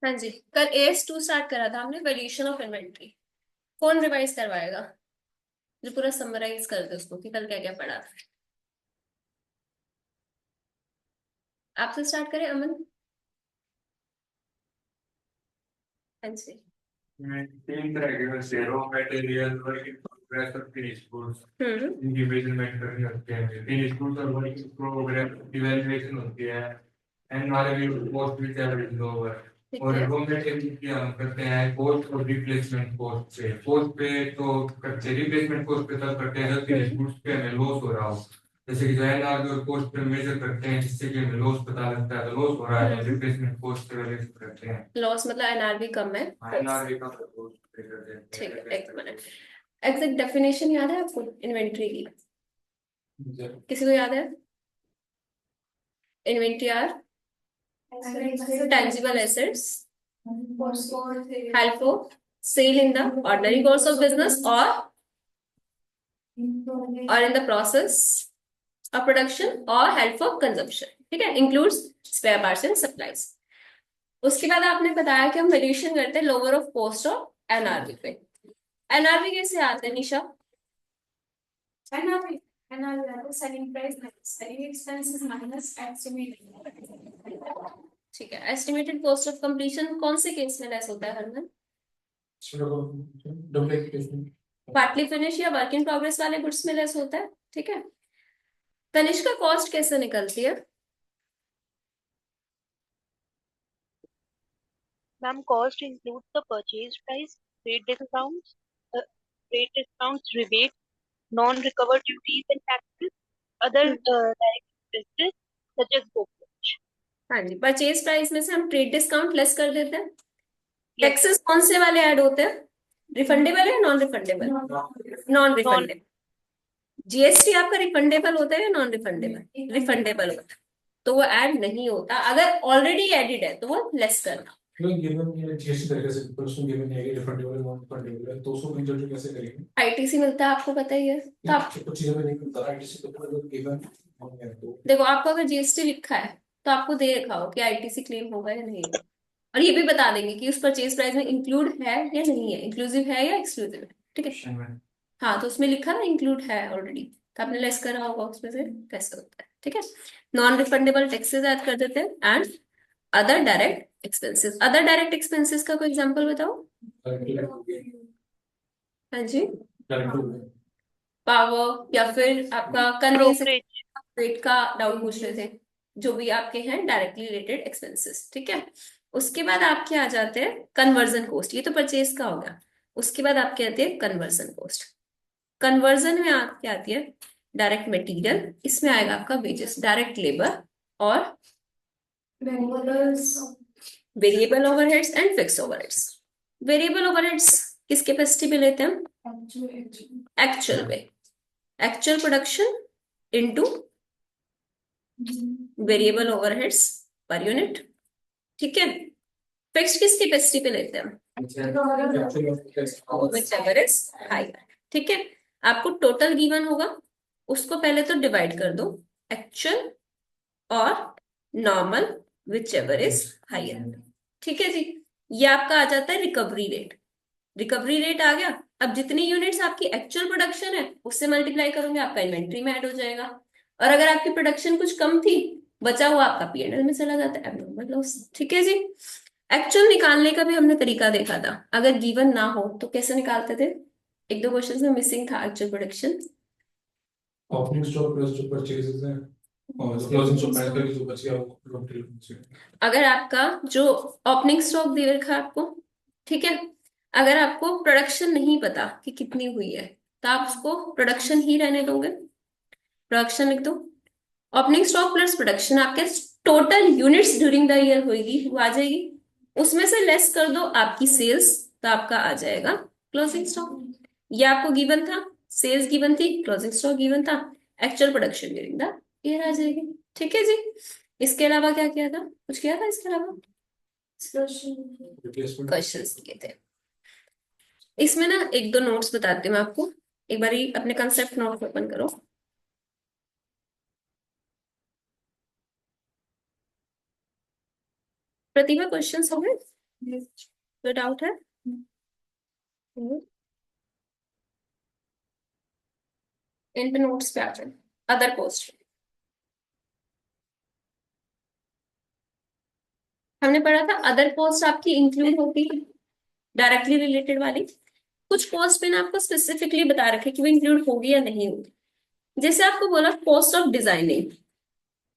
हाँ जी, कल AS2 start करा था हमने, वैल्यूएशन ऑफ इन्वेंट्री। कौन रिवाइज करवाएगा? जो पूरा समराइज कर दे उसको कि कल क्या क्या पढ़ा। आपसे स्टार्ट करें, अमन? हाँ जी। तीन तरह के वैसे raw material, work in progress और फिनिश गुड्स। हम्म। इनकी मेजरमेंट करनी होती है। फिनिश गुड्स और वर्क इन प्रोग्रेस इवैल्यूएशन होती है। Environmental cost which are lower. ठीक और है। रॉ मटेरियल की हम करते हैं कॉस्ट और रिप्लेसमेंट कॉस्ट पे। कॉस्ट पे तो करते हैं, रिप्लेसमेंट कॉस्ट पे तब करते हैं जब फिनिश गुड्स पे हमें लॉस हो रहा हो। जैसे कि जो एनआरबी और कॉस्ट पे मेजर करते हैं जिससे कि हमें लॉस पता लगता है, तो लॉस हो रहा है, रिप्लेसमेंट कॉस्ट पे वैल्यूएशन करते हैं। लॉस मतलब एनआरबी कम है। एनआरबी का लॉस पे करते हैं। ठीक है, एक मिनट। एग्जैक्ट डेफिनेशन याद है आपको इन्वेंट्री की? किसी को याद है? Inventory are tangible assets help for sale in the ordinary course of business or in the process of production or help for consumption। ठीक है, includes spare parts and supplies। उसके बाद आपने बताया कि हम वैल्यूएशन करते हैं lower of cost of NRB पे। एनआरबी कैसे आते हैं निशा? NRV. NRV selling price minus selling expenses minus estimated। ठीक है, एस्टिमेटेड कॉस्ट ऑफ कंप्लीशन कौन से केस में लेस होता है हरमन? पार्टली फिनिश या वर्क इन प्रोग्रेस वाले गुड्स में लेस होता है। ठीक है, तनिष्का कॉस्ट कैसे निकलती है? Ma'am, cost includes the purchase price, uh, freight discounts, rebate, non-recovered duties and taxes, other direct expenses such as brokerage. हाँ जी, परचेज प्राइस में से हम ट्रेड डिस्काउंट लेस कर देते हैं। Yes, टैक्सेस कौन से वाले ऐड होते हैं? रिफंडेबल या non refundable? Non refundable. GST आपका रिफंडेबल होता है या नॉन रिफंडेबल? रिफंडेबल होता है, तो वो ऐड नहीं होता। अगर ऑलरेडी एडिड है तो वो लेस करना। आईटीसी मिलता है, आपको पता ही है। तो आप देखो, आपको अगर जीएसटी लिखा है तो आपको दे रखा हो कि आईटीसी क्लेम होगा या नहीं, और ये भी बता देंगे कि उस परचेज प्राइस में इंक्लूड है या नहीं है, इंक्लूसिव है या एक्सक्लूसिव है। ठीक है, हाँ, तो उसमें लिखा ना इंक्लूड है ऑलरेडी, तो आपने लेस करा होगा उसमें से, कैसे होता है। ठीक है, नॉन रिफंडेबल टैक्सेस ऐड कर देते हैं and other direct expenses. Other direct expenses का कोई एग्जांपल बताओ। हाँ जी, पावर या फिर आपका कन्वेंस brokerage, रेट का डाउट पूछ रहे थे, जो भी आपके हैं डायरेक्टली रिलेटेड एक्सपेंसेस। ठीक है, उसके बाद आपके आ जाते हैं कन्वर्जन कॉस्ट। ये तो परचेज का होगा। उसके बाद आपके आते हैं कन्वर्जन कॉस्ट। कन्वर्जन में आपके आती है डायरेक्ट मटेरियल, इसमें आएगा आपका वेजेस, डायरेक्ट लेबर और variable overheads and fix overheads. Variable overheads किस कैपेसिटी पे लेते हैं हम? एक्चुअल पे, actual production into variable overheads per unit. ठीक है, फिक्स्ड किस कैपेसिटी पे लेते हैं हम? whichever is higher। ठीक है, आपको टोटल गिवन होगा, उसको पहले तो डिवाइड कर दो, एक्चुअल और नॉर्मल whichever is higher। ठीक है जी, ये आपका आ जाता है रिकवरी रेट। रिकवरी रेट आ गया। अब जितनी यूनिट्स आपकी एक्चुअल प्रोडक्शन है उससे मल्टीप्लाई करोगे, आपका इन्वेंट्री में ऐड हो जाएगा। और अगर आपकी प्रोडक्शन कुछ कम थी, बचा हुआ आपका पीएनएल में चला जाता है, एब्नॉर्मल लॉस। ठीक है जी, एक्चुअल निकालने का भी हमने तरीका देखा था। अगर गिवन ना हो तो कैसे निकालते थे? एक दो क्वेश्चंस में मिसिंग था actual production. Opening stock plus जो परचेजेस हैं और क्लोजिंग स्टॉक माइनस करके जो बच गया वो अगर आपका जो ओपनिंग स्टॉक दे रखा है आपको, ठीक है, अगर आपको प्रोडक्शन नहीं पता कि कितनी हुई है तो आप उसको प्रोडक्शन ही रहने दोगे, प्रोडक्शन लिख दो। ओपनिंग स्टॉक प्लस प्रोडक्शन आपके total units during the year होगी, वो आ जाएगी। उसमें से लेस कर दो आपकी सेल्स, तो आपका आ जाएगा क्लोजिंग स्टॉक। ये आपको गिवन था, सेल्स गिवन थी, क्लोजिंग स्टॉक गिवन था, actual production during the year आ जाएगी। ठीक है जी, इसके अलावा क्या किया था? कुछ किया था इसके अलावा? क्वेश्चंस दिए थे। इसमें ना एक दो नोट्स बताती हूँ मैं आपको, एक बार अपने कंसेप्ट नोट ओपन करो। प्रतिभा, क्वेश्चंस हो गए? कोई डाउट है? इन पे नोट्स पे आ जाए। अदर कॉस्ट हमने पढ़ा था, अदर कॉस्ट आपकी इंक्लूड होती है डायरेक्टली रिलेटेड वाली। कुछ कॉस्ट मैंने आपको स्पेसिफिकली बता रखे कि वो इंक्लूड होगी या नहीं होगी। जैसे आपको बोला cost of designing.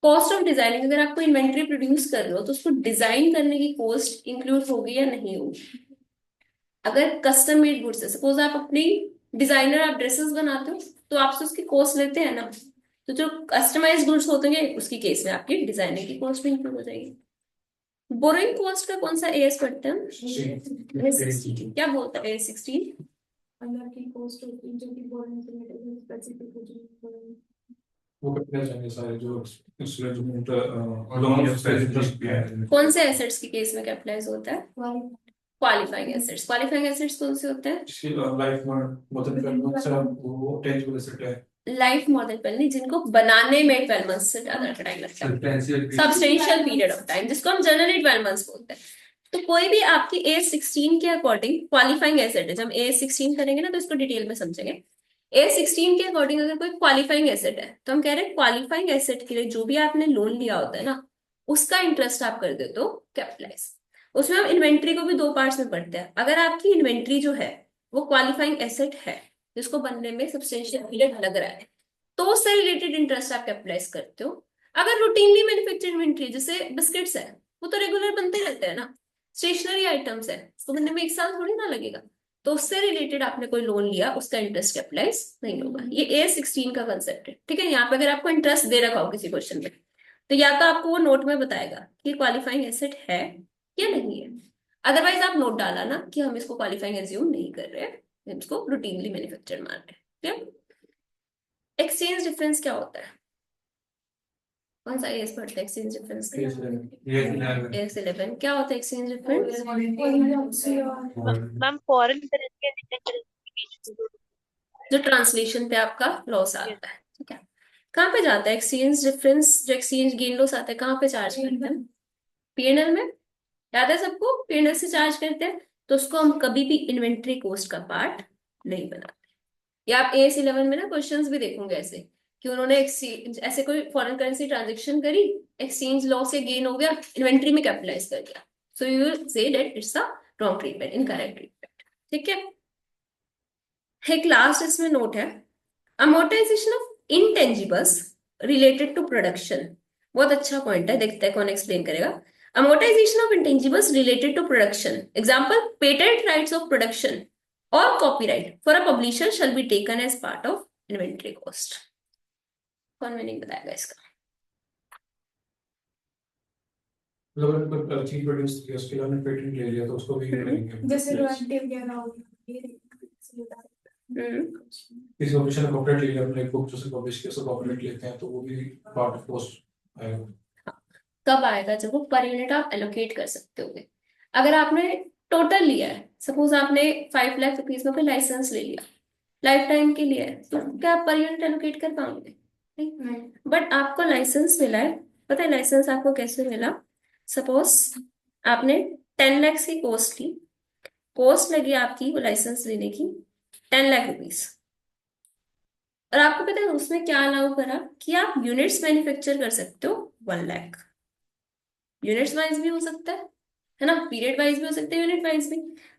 Cost of designing, अगर आपको इन्वेंट्री प्रोड्यूस कर रहे हो तो उसको डिजाइन करने की कॉस्ट इंक्लूड होगी या नहीं होगी। अगर कस्टम मेड गुड्स है, सपोज आप अपनी डिजाइनर आप ड्रेसेस बनाते हो तो आपसे उसकी कॉस्ट लेते हैं ना, तो जो कस्टमाइज गुड्स होते हैं उसकी केस में आपकी डिजाइनिंग की कॉस्ट भी इंक्लूड हो जाएगी। बोरोइंग कॉस्ट का कौन सा एएस पढ़ते हैं? A16। क्या बोलता है A16? अंदर की कॉस्ट होती है जो कि बोरिंग से रिलेटेड स्पेसिफिक होती है। वो कितने जाएंगे सारे जो इंस्ट्रूमेंट लोन इंटरेस्ट भी है। कौन से एसेट्स की केस में कैपिटलाइज होता है? Qualifying assets. क्वालिफाइंग एसेट्स कौन से होते हैं? जिसकी लाइफ में मतलब 12 months से वो टेंजिबल एसेट है। लाइफ मोर देन 12 नहीं, जिनको बनाने में 12 मंथ्स से ज्यादा टाइम लगता है, सब्सटेंशियल पीरियड ऑफ टाइम, जिसको हम जनरली 12 मंथ्स बोलते हैं। तो कोई भी आपकी A16 के अकॉर्डिंग क्वालिफाइंग एसेट है। जब हम A16 करेंगे ना तो इसको डिटेल में समझेंगे। A16 के अकॉर्डिंग अगर कोई क्वालिफाइंग एसेट है तो हम कह रहे हैं क्वालिफाइंग एसेट के लिए जो भी आपने लोन लिया होता है ना, उसका इंटरेस्ट आप कर देते हो कैपिटलाइज। उसमें हम इन्वेंट्री को भी दो पार्ट्स में पढ़ते हैं। अगर आपकी इन्वेंट्री जो है वो क्वालिफाइंग एसेट है जिसको बनने में सब्सटेंशियल पीरियड लग रहा है, तो उससे रिलेटेड इंटरेस्ट आप कैपिटलाइज करते हो। अगर रूटीनली मैन्युफैक्चर्ड इन्वेंट्री जैसे बिस्किट्स है, वो तो रेगुलर बनते रहते हैं ना, स्टेशनरी आइटम्स है, उसको बनने में एक साल थोड़ी ना लगेगा, तो उससे रिलेटेड आपने कोई लोन लिया उसका इंटरेस्ट कैपिटलाइज नहीं होगा। ये A16 का कंसेप्ट है, ठीक है। यहाँ पे अगर आपको इंटरेस्ट दे रखा हो किसी क्वेश्चन में तो या तो आपको वो नोट में बताएगा कि क्वालिफाइंग एसेट है या नहीं है, अदरवाइज आप नोट डाला ना कि हम इसको क्वालिफाइंग एज्यूम नहीं कर रहे हैं, हम इसको रूटीनली मैन्युफैक्चर मान रहे हैं। एक्सचेंज डिफरेंस क्या होता है? कौन सा एस पढ़ते हैं एक्सचेंज डिफरेंस? A11 क्या होता है exchange difference? Ma'am foreign currency और इंडियन करेंसी के बीच में जो ट्रांसलेशन पे आपका लॉस आता है, ठीक है। कहाँ पे जाता है एक्सचेंज डिफरेंस? जो एक्सचेंज गेन लॉस आता है कहाँ पे चार्ज करते हैं? P&L में। याद है सबको? P&L से चार्ज करते हैं, तो उसको हम कभी भी इन्वेंट्री कॉस्ट का पार्ट नहीं बनाते। या आप AS11 में ना क्वेश्चंस भी देखोगे ऐसे कि उन्होंने एक्सचेंज ऐसे कोई फॉरेन करेंसी ट्रांजेक्शन करी, एक्सचेंज लॉस से गेन हो गया, इन्वेंट्री में कैपिटलाइज कर दिया, so you will say that it's a wrong treatment, incorrect treatment, ठीक है। एक लास्ट इसमें नोट है, amortization of intangibles related to production. बहुत अच्छा पॉइंट है, देखते हैं कौन एक्सप्लेन करेगा। Amortization of intangibles related to production, example patent rights of production और copyright for a publisher shall be taken as part of inventory cost. कौन meaning बताएगा इसका? मतलब अगर कोई चीज प्रोड्यूस की उसके लिए हमने पेटेंट ले लिया तो उसको भी करेंगे जैसे रॉयल्टी वगैरह होगी ये किसी पब्लिशर ने कॉपीराइट ले लिया अपने बुक जो से पब्लिश किया, उसको कॉपीराइट लेते हैं तो वो भी पार्ट ऑफ कॉस्ट आएगा। कब आएगा? जब वो पर यूनिट आप एलोकेट कर सकते होगे। अगर आपने टोटल लिया है, सपोज आपने 5 लाख रुपीज में कोई लाइसेंस ले लिया, लाइफ टाइम के लिए है, तो क्या आप पर यूनिट एलोकेट कर पाओगे? नहीं। बट आपको लाइसेंस मिला है, पता है लाइसेंस आपको कैसे मिला? सपोज आपने 10 लाख की कॉस्ट ली, कॉस्ट लगी आपकी वो लाइसेंस लेने की 10 लाख रुपीज, और आपको पता है उसमें क्या अलाउ करा कि आप यूनिट्स मैन्युफैक्चर कर सकते हो 1 लाख। यूनिट्स वाइज भी हो सकता है ना, पीरियड वाइज भी हो सकता है, यूनिट वाइज भी।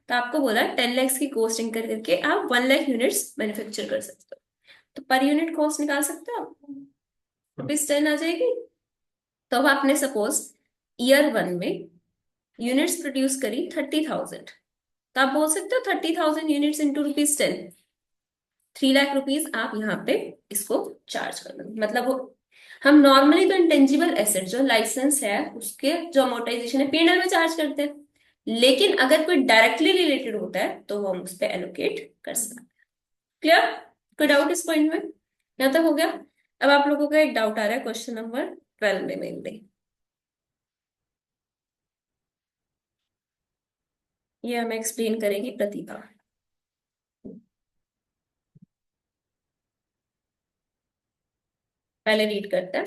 तो आपको बोला 10 लाख की कॉस्ट इंकर करके आप 1 लाख यूनिट्स मैन्युफैक्चर कर सकते हो, तो पर यूनिट कॉस्ट निकाल सकते हो आप, ₹10 आ जाएगी। तो अब आपने सपोज ईयर 1 में यूनिट्स प्रोड्यूस करी 30,000, तो आप बोल सकते हो 30,000 यूनिट्स इंटू ₹10, 3 लाख रुपीज आप यहाँ पे इसको चार्ज कर दो। मतलब वो हम नॉर्मली तो इंटेंजिबल एसेट जो लाइसेंस है उसके जो अमोर्टाइजेशन है P&L में चार्ज करते हैं, लेकिन अगर कोई डायरेक्टली रिलेटेड होता है तो हम उस पर एलोकेट कर सकते हैं। क्लियर? कोई डाउट इस पॉइंट में? यहाँ तक हो गया। अब आप लोगों का एक डाउट आ रहा है क्वेश्चन नंबर 12 में मेनली, ये हमें एक्सप्लेन करेगी प्रतिभा। पहले रीड करते हैं।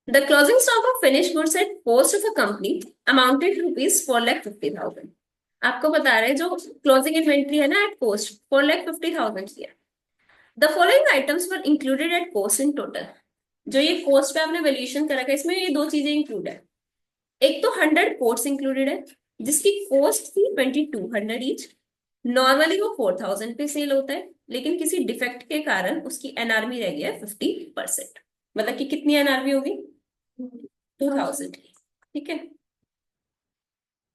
The closing stock of finished goods at cost of a company amounted to rupees 4,50,000. आपको बता रहे हैं जो क्लोजिंग इन्वेंट्री है ना एट कोस्ट 4,50,000 की है. The following items were included at cost in total. जो ये कोस्ट पे आपने वैल्यूएशन करा है इसमें ये दो चीजें इंक्लूड है. एक तो 100 कोट्स इंक्लूडेड है जिसकी कॉस्ट थी 2,200 ईच. नॉर्मली वो 4,000 पे सेल होता है लेकिन किसी डिफेक्ट के कारण उसकी एनआरवी रह गया है 50%. मतलब कि कितनी एनआरवी होगी 2,000 की. ठीक है.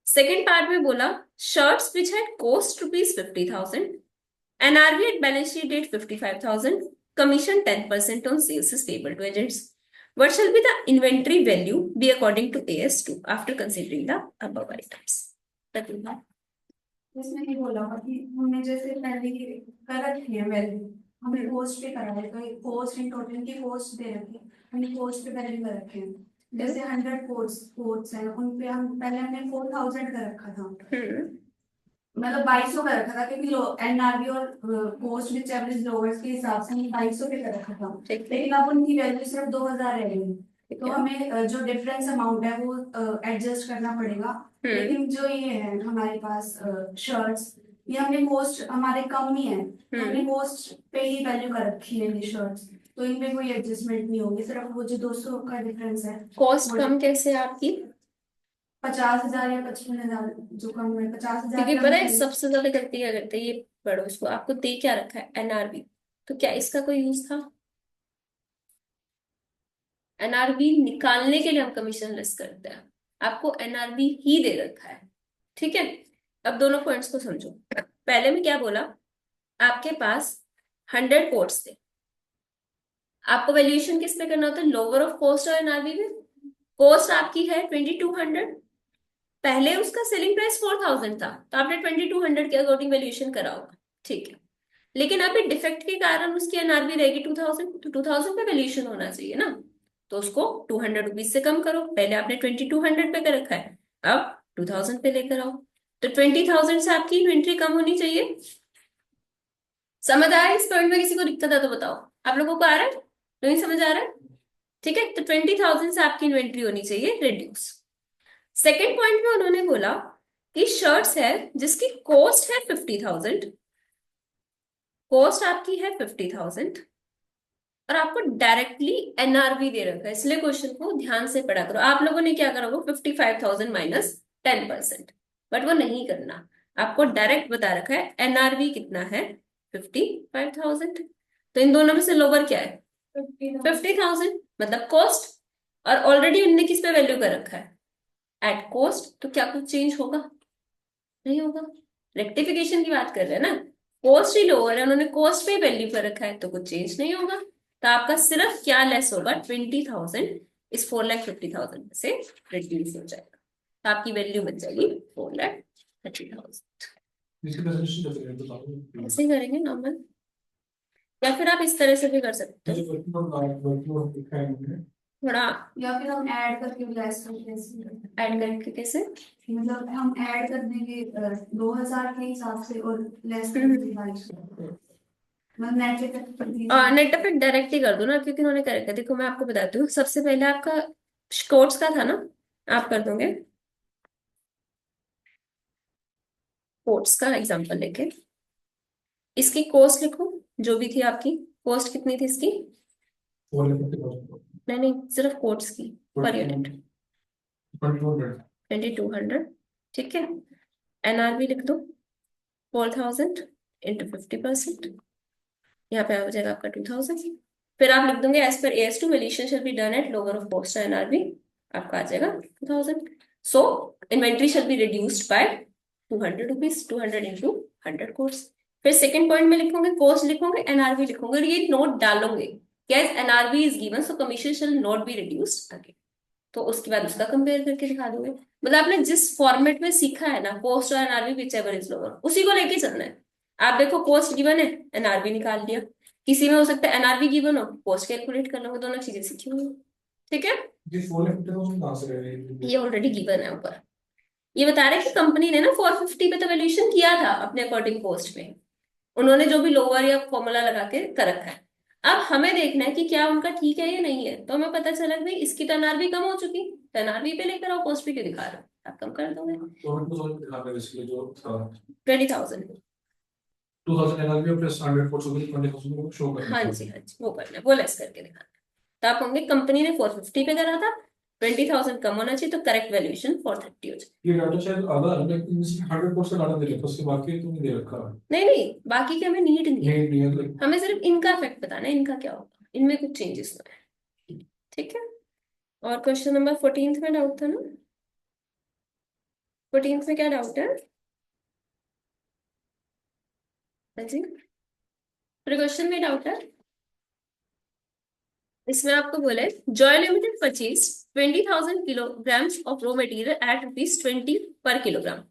सेकेंड पार्ट में बोला shirts which had cost ₹50,000, NRV at balance sheet date 55,000, commission 10% on sales is payable to agents. What shall be the inventory value be according to AS2 after considering the above items? Pratima. इसमें ये बोला होगा कि हमने जैसे पहले कर रखी है वैल्यू, हमने कॉस्ट पे करा है, तो कॉस्ट इन टोटल की कॉस्ट दे रखी है, हमने कॉस्ट पे वैल्यू कर रखे हैं. जैसे 100 कोट्स हैं उन पे हम पहले हमने 4,000 कर रखा था, मतलब 2,200 कर रखा था क्योंकि एनआरबी और कॉस्ट विच एवरेज लोअर्स के हिसाब से हमने 2,200 पे कर रखा था. लेकिन अब उनकी वैल्यू सिर्फ 2,000 रह गई, तो हमें जो डिफरेंस अमाउंट है वो एडजस्ट करना पड़ेगा. लेकिन जो ये है हमारे पास शर्ट्स, ये हमने कॉस्ट हमारे कम ही है, तो हमने कॉस्ट पे ही वैल्यू कर रखी है ये शर्ट्स, तो इनमें कोई एडजस्टमेंट नहीं होगी. सिर्फ वो जो 200 का डिफरेंस है, कॉस्ट कम कैसे है आपकी 50,000 या 55,000 जो कम है, 50,000 क्योंकि पता है सबसे ज्यादा गलती क्या करते हैं ये पढ़ो इसको. आपको दे क्या रखा है एनआरबी, तो क्या इसका कोई यूज था? एनआरबी निकालने के लिए हम कमीशन लेस करते हैं, आपको एनआरबी ही दे रखा है. ठीक है. अब दोनों पॉइंट्स को समझो. पहले में क्या बोला, आपके पास 100 कोट्स थे, आपको वैल्यूएशन किस पे करना होता है, लोअर ऑफ कॉस्ट और एनआरबी में. कॉस्ट आपकी है 2,200, पहले उसका सेलिंग प्राइस 4,000 था तो आपने 2,200 के अकॉर्डिंग वैल्यूएशन करा होगा. ठीक है. लेकिन अभी डिफेक्ट के कारण उसकी एनआरबी रहेगी 2,000, तो 2,000 पे वैल्यूएशन होना चाहिए ना, तो उसको 200 रुपीज से कम करो. पहले आपने 2,200 पे कर रखा है, अब 2,000 पे लेकर आओ, तो 20,000 से आपकी इन्वेंट्री कम होनी चाहिए. समझ आ रहा है? इस पॉइंट में किसी को दिक्कत है तो बताओ. आप लोगों को आ रहा है? नहीं समझ आ रहा है? ठीक है. तो 20,000 से आपकी इन्वेंट्री होनी चाहिए रिड्यूस. सेकेंड पॉइंट में उन्होंने बोला कि शर्ट्स है जिसकी कॉस्ट है 50,000, कॉस्ट आपकी है 50,000 और आपको डायरेक्टली एनआरवी दे रखा है, इसलिए क्वेश्चन को ध्यान से पढ़ा करो. आप लोगों ने क्या करा होगा 55,000 माइनस 10%, बट वो नहीं करना. आपको डायरेक्ट बता रखा है एनआरवी कितना है 55,000, तो इन दोनों में से लोअर क्या है 50,000 मतलब कॉस्ट, और ऑलरेडी उनने किस पे वैल्यू कर रखा है एट कॉस्ट, तो क्या कुछ चेंज होगा? नहीं होगा. रेक्टिफिकेशन की बात कर रहे हैं ना, कॉस्ट ही लोअर है, उन्होंने कॉस्ट पे वैल्यू कर रखा है तो कुछ चेंज नहीं होगा. तो आपका सिर्फ क्या लेस होगा 20,000 इस 4,50,000 से रिड्यूस हो जाएगा, तो आपकी वैल्यू बच जाएगी 4,30,000. इसकी प्रेजेंटेशन कैसे करें बताओ. ऐसे ही करेंगे नॉर्मल, या फिर आप इस तरह से भी कर सकते मुझे हो वर्किंग दिखा है मैंने. थोड़ा या फिर हम ऐड करके लेस करके, ऐड करके. कैसे? मतलब हम ऐड कर देंगे 2,000 के हिसाब से और लेस कर देंगे 2,200, मतलब net effect net effect direct ही कर दो ना, क्योंकि उन्होंने कर रखा है. देखो मैं आपको बताती हूँ. सबसे पहले आपका कोट्स का था ना, आप कर दोगे कोट्स का एग्जांपल लेके. इसकी कॉस्ट लिखो जो भी थी आपकी, कॉस्ट कितनी थी इसकी? 4,50,000. नहीं नहीं, सिर्फ कोट्स की पर यूनिट 2,200. 2,200. ठीक है. एनआरबी लिख दो 4,000 इंटू 50%, यहाँ पे आ जाएगा आपका 2,000. फिर आप लिख दोगे as per AS2 valuation shall be done at lower of cost NRV, आपका आ जाएगा 2,000. So inventory shall be reduced by 200 rupees, 200 into 100 courses. फिर सेकंड पॉइंट में लिखोगे कॉस्ट लिखोगे एनआरबी लिखोगे और ये नोट डालोगे gas NRB is given so commission shall not be reduced again. तो उसके बाद उसका कंपेयर करके दिखा दोगे. मतलब आपने जिस फॉर्मेट में सीखा है ना कॉस्ट और NRB which ever is lower, उसी को लेके चलना है. आप देखो कॉस्ट गिवन है एनआरबी निकाल लिया, किसी में हो सकता है एनआरबी गिवन हो कॉस्ट कैलकुलेट कर लोगे, दोनों चीजें सीखी होंगी. ठीक है. ये 4,50,000 कहाँ से रहे हैं? ये ऑलरेडी गिवन है ऊपर. ये बता रहे हैं कि कंपनी ने ना 450 पे तो वैल्यूएशन किया था अपने अकॉर्डिंग कॉस्ट में, उन्होंने जो भी लोअर या फॉर्मूला लगा के कर रखा है. अब हमें देखना है कि क्या उनका ठीक है या नहीं है, तो हमें पता चला कि भाई इसकी तो एनआरवी कम हो चुकी, तो एनआरवी पे लेकर आओ, कॉस्ट पे क्यों दिखा रहे हो, आप कम कर दोगे तो हमको समझ में आ गया इसलिए जो था 20,000। 2000 एनआरबी प्लस 100 फॉर 20,000 को शो करना हाँ था। जी हाँ जी, वो करना है, वो लेस करके दिखाना है। तो आप होंगे कंपनी ने 450 पे करा था, 20,000 कम होना चाहिए, तो करेक्ट वैल्यूएशन 430 हो जाए। ये डाटा शायद आधा हमने इसमें 100% डाटा दे रखा उसके बाकी तो नहीं दे रखा नहीं नहीं, बाकी की हमें नीड नहीं है, नहीं है like हमें सिर्फ इनका इफेक्ट बताना है, इनका क्या होगा, इनमें कुछ चेंजेस ना है। ठीक है। और क्वेश्चन नंबर 14 में डाउट था ना, 14 में क्या डाउट है? हाँ जी, क्वेश्चन में डाउट है। इसमें आपको बोला है Joy limited purchase 20,000 kilograms of raw material at ₹20 per kilogram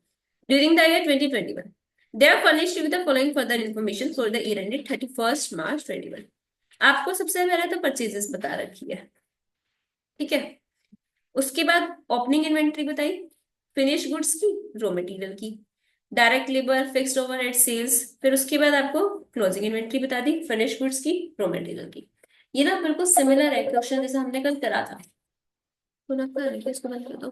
during the year 2021. They are furnished with the following further information for the year ended 31st March 21. आपको सबसे पहले तो परचेजेस बता रखी है, ठीक है। उसके बाद ओपनिंग इन्वेंट्री बताई, फिनिश गुड्स की, रॉ मटेरियल की, direct labour, fixed overhead, sales, फिर उसके बाद आपको क्लोजिंग इन्वेंट्री बता दी, फिनिश गुड्स की, रॉ मटेरियल की। ये ना बिल्कुल सिमिलर है क्वेश्चन जैसे हमने कल करा था, तो ना कर इसको बंद कर दो।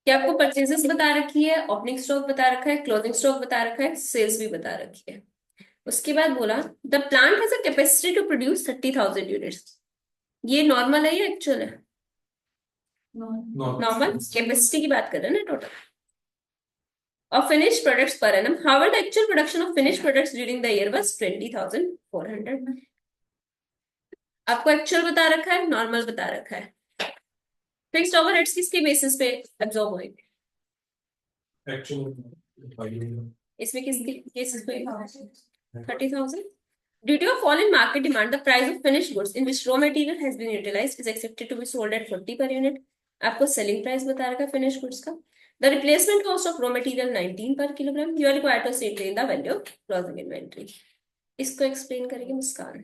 क्या आपको परचेजेस बता रखी है, ओपनिंग स्टॉक बता रखा है, क्लोजिंग स्टॉक बता रखा है, सेल्स भी बता रखी है। उसके बाद बोला the plant has a capacity to produce 30,000 units. ये नॉर्मल है या एक्चुअल है? नॉर्मल कैपेसिटी की बात कर रहे हैं ना, total of finished products per annum. However, the actual production of finished products during the year was 20,400. आपको एक्चुअल बता रखा है, नॉर्मल बता रखा है। फिक्स्ड ओवरहेड्स किसके बेसिस पे एब्जॉर्ब होंगे? एक्चुअल इसमें किसके केसेस पे? 30,000. Due to a fall in market demand, the price of finished goods in which raw material has been utilized is expected to be sold at 40 per unit. आपको selling price बता रखा है finish goods का। The replacement cost of raw material 19 per kilogram. You are required to state the value of closing inventory. इसको explain करेगी मुस्कान।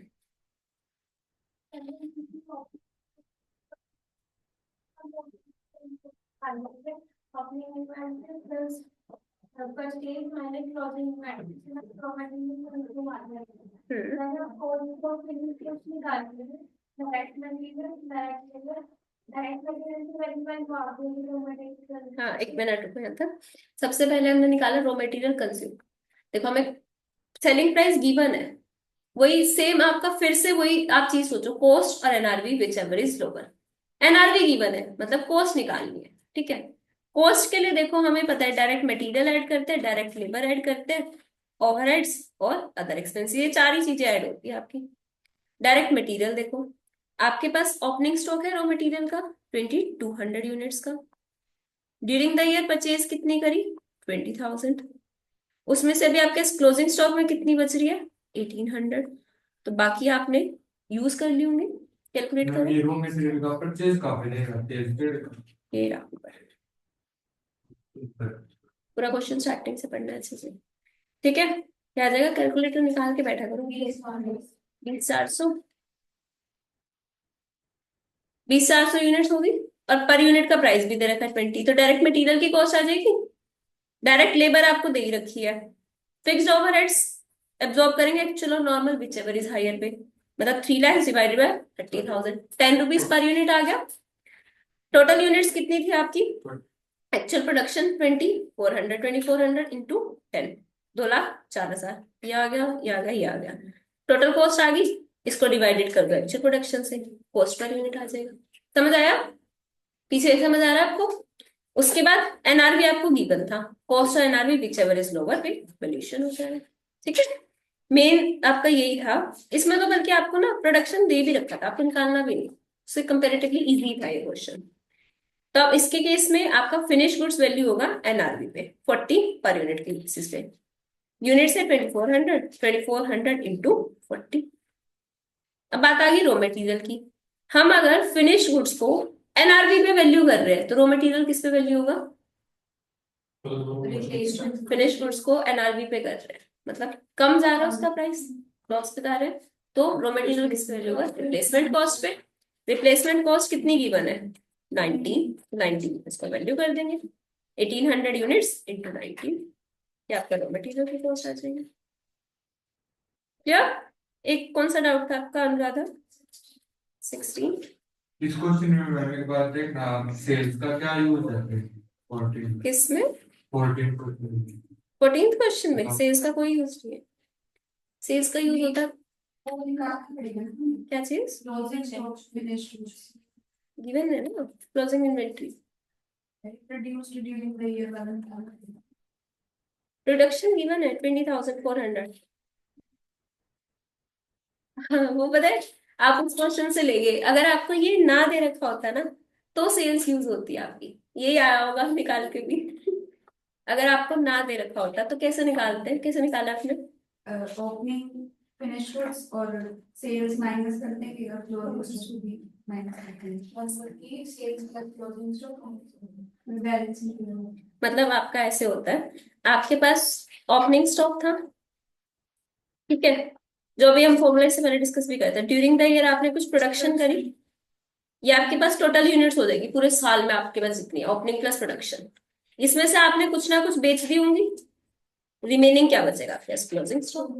हाँ एक minute रुको यहाँ तक। सबसे पहले हमने निकाला रॉ मटेरियल कंज्यूम। देखो हमें सेलिंग प्राइस गिवन है, वही सेम आपका फिर से वही आप चीज सोचो, कॉस्ट और NRV which ever is lower. NRV given है मतलब कॉस्ट निकालनी है, ठीक है। कॉस्ट के लिए देखो हमें पता है डायरेक्ट मटेरियल ऐड करते हैं, डायरेक्ट लेबर ऐड करते हैं, ओवरहेड्स और अदर एक्सपेंस, ये चार ही चीजें ऐड होती है आपकी। डायरेक्ट मटेरियल देखो, आपके पास ओपनिंग स्टॉक है रॉ मटेरियल का 2200 यूनिट्स का। ड्यूरिंग द ईयर परचेज कितनी करी? 20,000। उसमें से अभी आपके क्लोजिंग स्टॉक में कितनी बच रही है? 1800। तो बाकी आपने यूज कर ली होंगी, कैलकुलेट करो। ये रॉ मटेरियल का परचेज का बनेगा ये रहा ऊपर। पूरा क्वेश्चन स्टार्टिंग से पढ़ना है अच्छे से, ठीक है। क्या आ जाएगा, कैलकुलेटर निकाल के बैठा करो। 20,400, 20,400 यूनिट्स होगी, और पर यूनिट का प्राइस भी दे रखा है 20, तो डायरेक्ट मटेरियल की कॉस्ट आ जाएगी। डायरेक्ट लेबर आपको दे ही रखी है। फिक्स्ड ओवरहेड्स एब्जॉर्ब करेंगे एक्चुअल और normal whichever is higher पे, मतलब 3 lakh divided by 30,000, 10 rupees per unit आ गया। टोटल यूनिट्स कितनी थी आपकी? Actual production 2400, 2400 into 10, 2,04,000। ये आ गया, ये आ गया, ये आ गया। टोटल कॉस्ट आ गई, इसको डिवाइडेड कर दो एक्चुअल प्रोडक्शन से, कॉस्ट पर यूनिट आ जाएगा। समझ आया? पीछे समझ आ रहा है आपको? उसके बाद एनआरवी आपको गिवन था, कॉस्ट और NRV which ever is lower पे वैल्यूएशन हो जाएगा, ठीक है। मेन आपका यही था। इसमें तो बल्कि आपको ना प्रोडक्शन दे भी रखा था, आपको निकालना भी नहीं, उससे कंपेरेटिवली इजी था ये क्वेश्चन। तो अब इसके केस में आपका फिनिश गुड्स वैल्यू होगा एनआरवी पे 40 पर यूनिट के बेसिस पे। यूनिट से 2400, 2400 इंटू 40। अब बात आ गई रॉ मटेरियल की। हम अगर फिनिश गुड्स को एनआरवी पे वैल्यू कर रहे हैं, तो रॉ मटेरियल किस पे वैल्यू होगा? फिनिश गुड्स को एनआरवी पे कर रहे हैं, मतलब कम जा रहा है उसका प्राइस, लॉस बता रहे हैं, तो रॉ मटेरियल किस पे वैल्यू होगा? रिप्लेसमेंट कॉस्ट पे। रिप्लेसमेंट कॉस्ट कितनी गिवन है? 19 इसको वैल्यू कर देंगे, 1800 यूनिट्स इंटू 19, ये आपका रॉ मटेरियल की कॉस्ट आ जाएगी। क्या एक कौन सा डाउट था आपका अनुराधा? 16 इस क्वेश्चन में मैम एक बात देखना, सेल्स का क्या यूज है फिर? 14 किसमें? 14 क्वेश्चन 14th क्वेश्चन में हाँ। सेल्स का कोई यूज नहीं है। सेल्स का यूज होता है वो निकालना पड़ेगा ना, क्या चीज? Closing stock finished goods given है ना, closing inventory. Produced during the year वाला निकालना पड़ेगा। प्रोडक्शन गिवन है 20,400। हाँ वो पता है, आप उस क्वेश्चन से लेंगे, अगर आपको ये ना दे रखा होता ना तो सेल्स यूज होती है आपकी, ये आया होगा निकाल के भी। अगर आपको ना दे रखा होता तो कैसे निकालते हैं, कैसे निकाला आपने? ओपनिंग फिनिश्ड गुड्स और सेल्स माइनस करते हैं कि क्लोजिंग भी माइनस करते हैं और सबकी सेल्स का क्लोजिंग स्टॉक बैलेंस नहीं। मतलब आपका ऐसे होता है, आपके पास ओपनिंग स्टॉक था, ठीक है, जो भी हम फॉर्मूले से पहले डिस्कस भी करते हैं, ड्यूरिंग द ईयर आपने कुछ प्रोडक्शन करी, ये आपके पास टोटल यूनिट्स हो जाएगी पूरे साल में, आपके पास जितनी ओपनिंग प्लस प्रोडक्शन, इसमें से आपने कुछ ना कुछ बेच दी होंगी, रिमेनिंग क्या बचेगा? Fresh closing stock.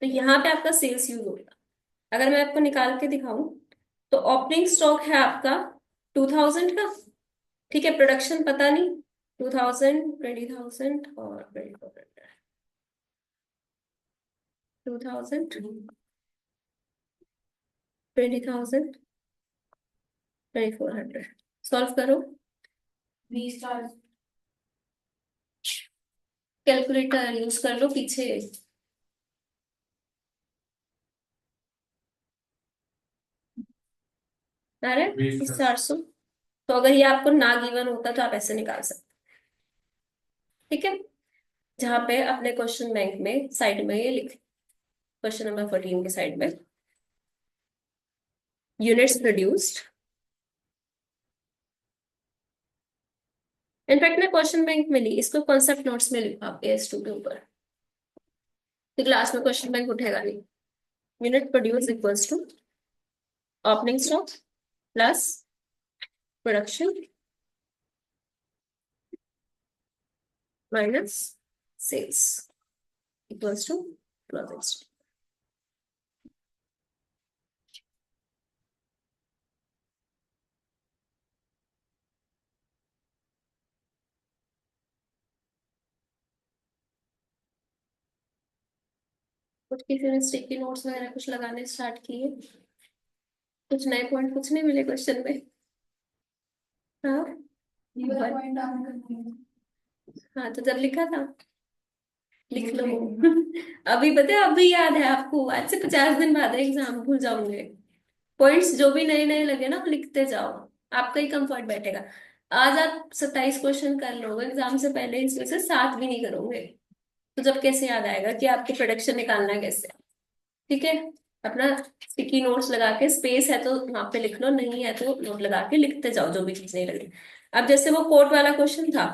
तो यहाँ पे आपका सेल्स यूज होगा। अगर मैं आपको निकाल के दिखाऊं तो ओपनिंग स्टॉक है आपका 2000 का, ठीक है, प्रोडक्शन पता नहीं, 2000, 20,000 और 2400, 2000, 20,000, 2400, सॉल्व करो। 20 कैलकुलेटर यूज कर लो पीछे। अरे 400। तो अगर ये आपको ना गिवन होता तो आप ऐसे निकाल सकते, ठीक है, जहां पे अपने क्वेश्चन बैंक में साइड में ये लिख, क्वेश्चन नंबर 14 के साइड में यूनिट्स प्रोड्यूस्ड। इनफैक्ट मैं क्वेश्चन बैंक में ली, इसको कॉन्सेप्ट नोट्स में लिखा आप AS2 के ऊपर, तो क्लास में क्वेश्चन बैंक उठेगा नहीं। Unit produce equals to opening stock plus production minus sales equals to closing stock. कुछ किसी ने स्टिकी नोट्स वगैरह कुछ लगाने स्टार्ट किए, कुछ नए पॉइंट कुछ नहीं मिले क्वेश्चन में? हाँ पॉइंट आपने करना है। हाँ, तो जब लिखा था लिख लो। अभी पता है, अभी याद है आपको, आज से 50 दिन बाद एग्जाम, भूल जाओगे। पॉइंट्स जो भी नए नए लगे ना वो लिखते जाओ, आपका ही कंफर्ट बैठेगा। आज आप 27 क्वेश्चन कर लोगे एग्जाम से पहले, इसमें से 7 भी नहीं करोगे, तो जब कैसे याद आएगा कि आपकी प्रोडक्शन निकालना है कैसे? ठीक है, अपना स्टिकी नोट्स लगा के, स्पेस है तो वहां पे लिख लो, नहीं है तो नोट लगा के लिखते जाओ जो भी चीज नहीं लगी। अब जैसे वो कोट वाला क्वेश्चन था,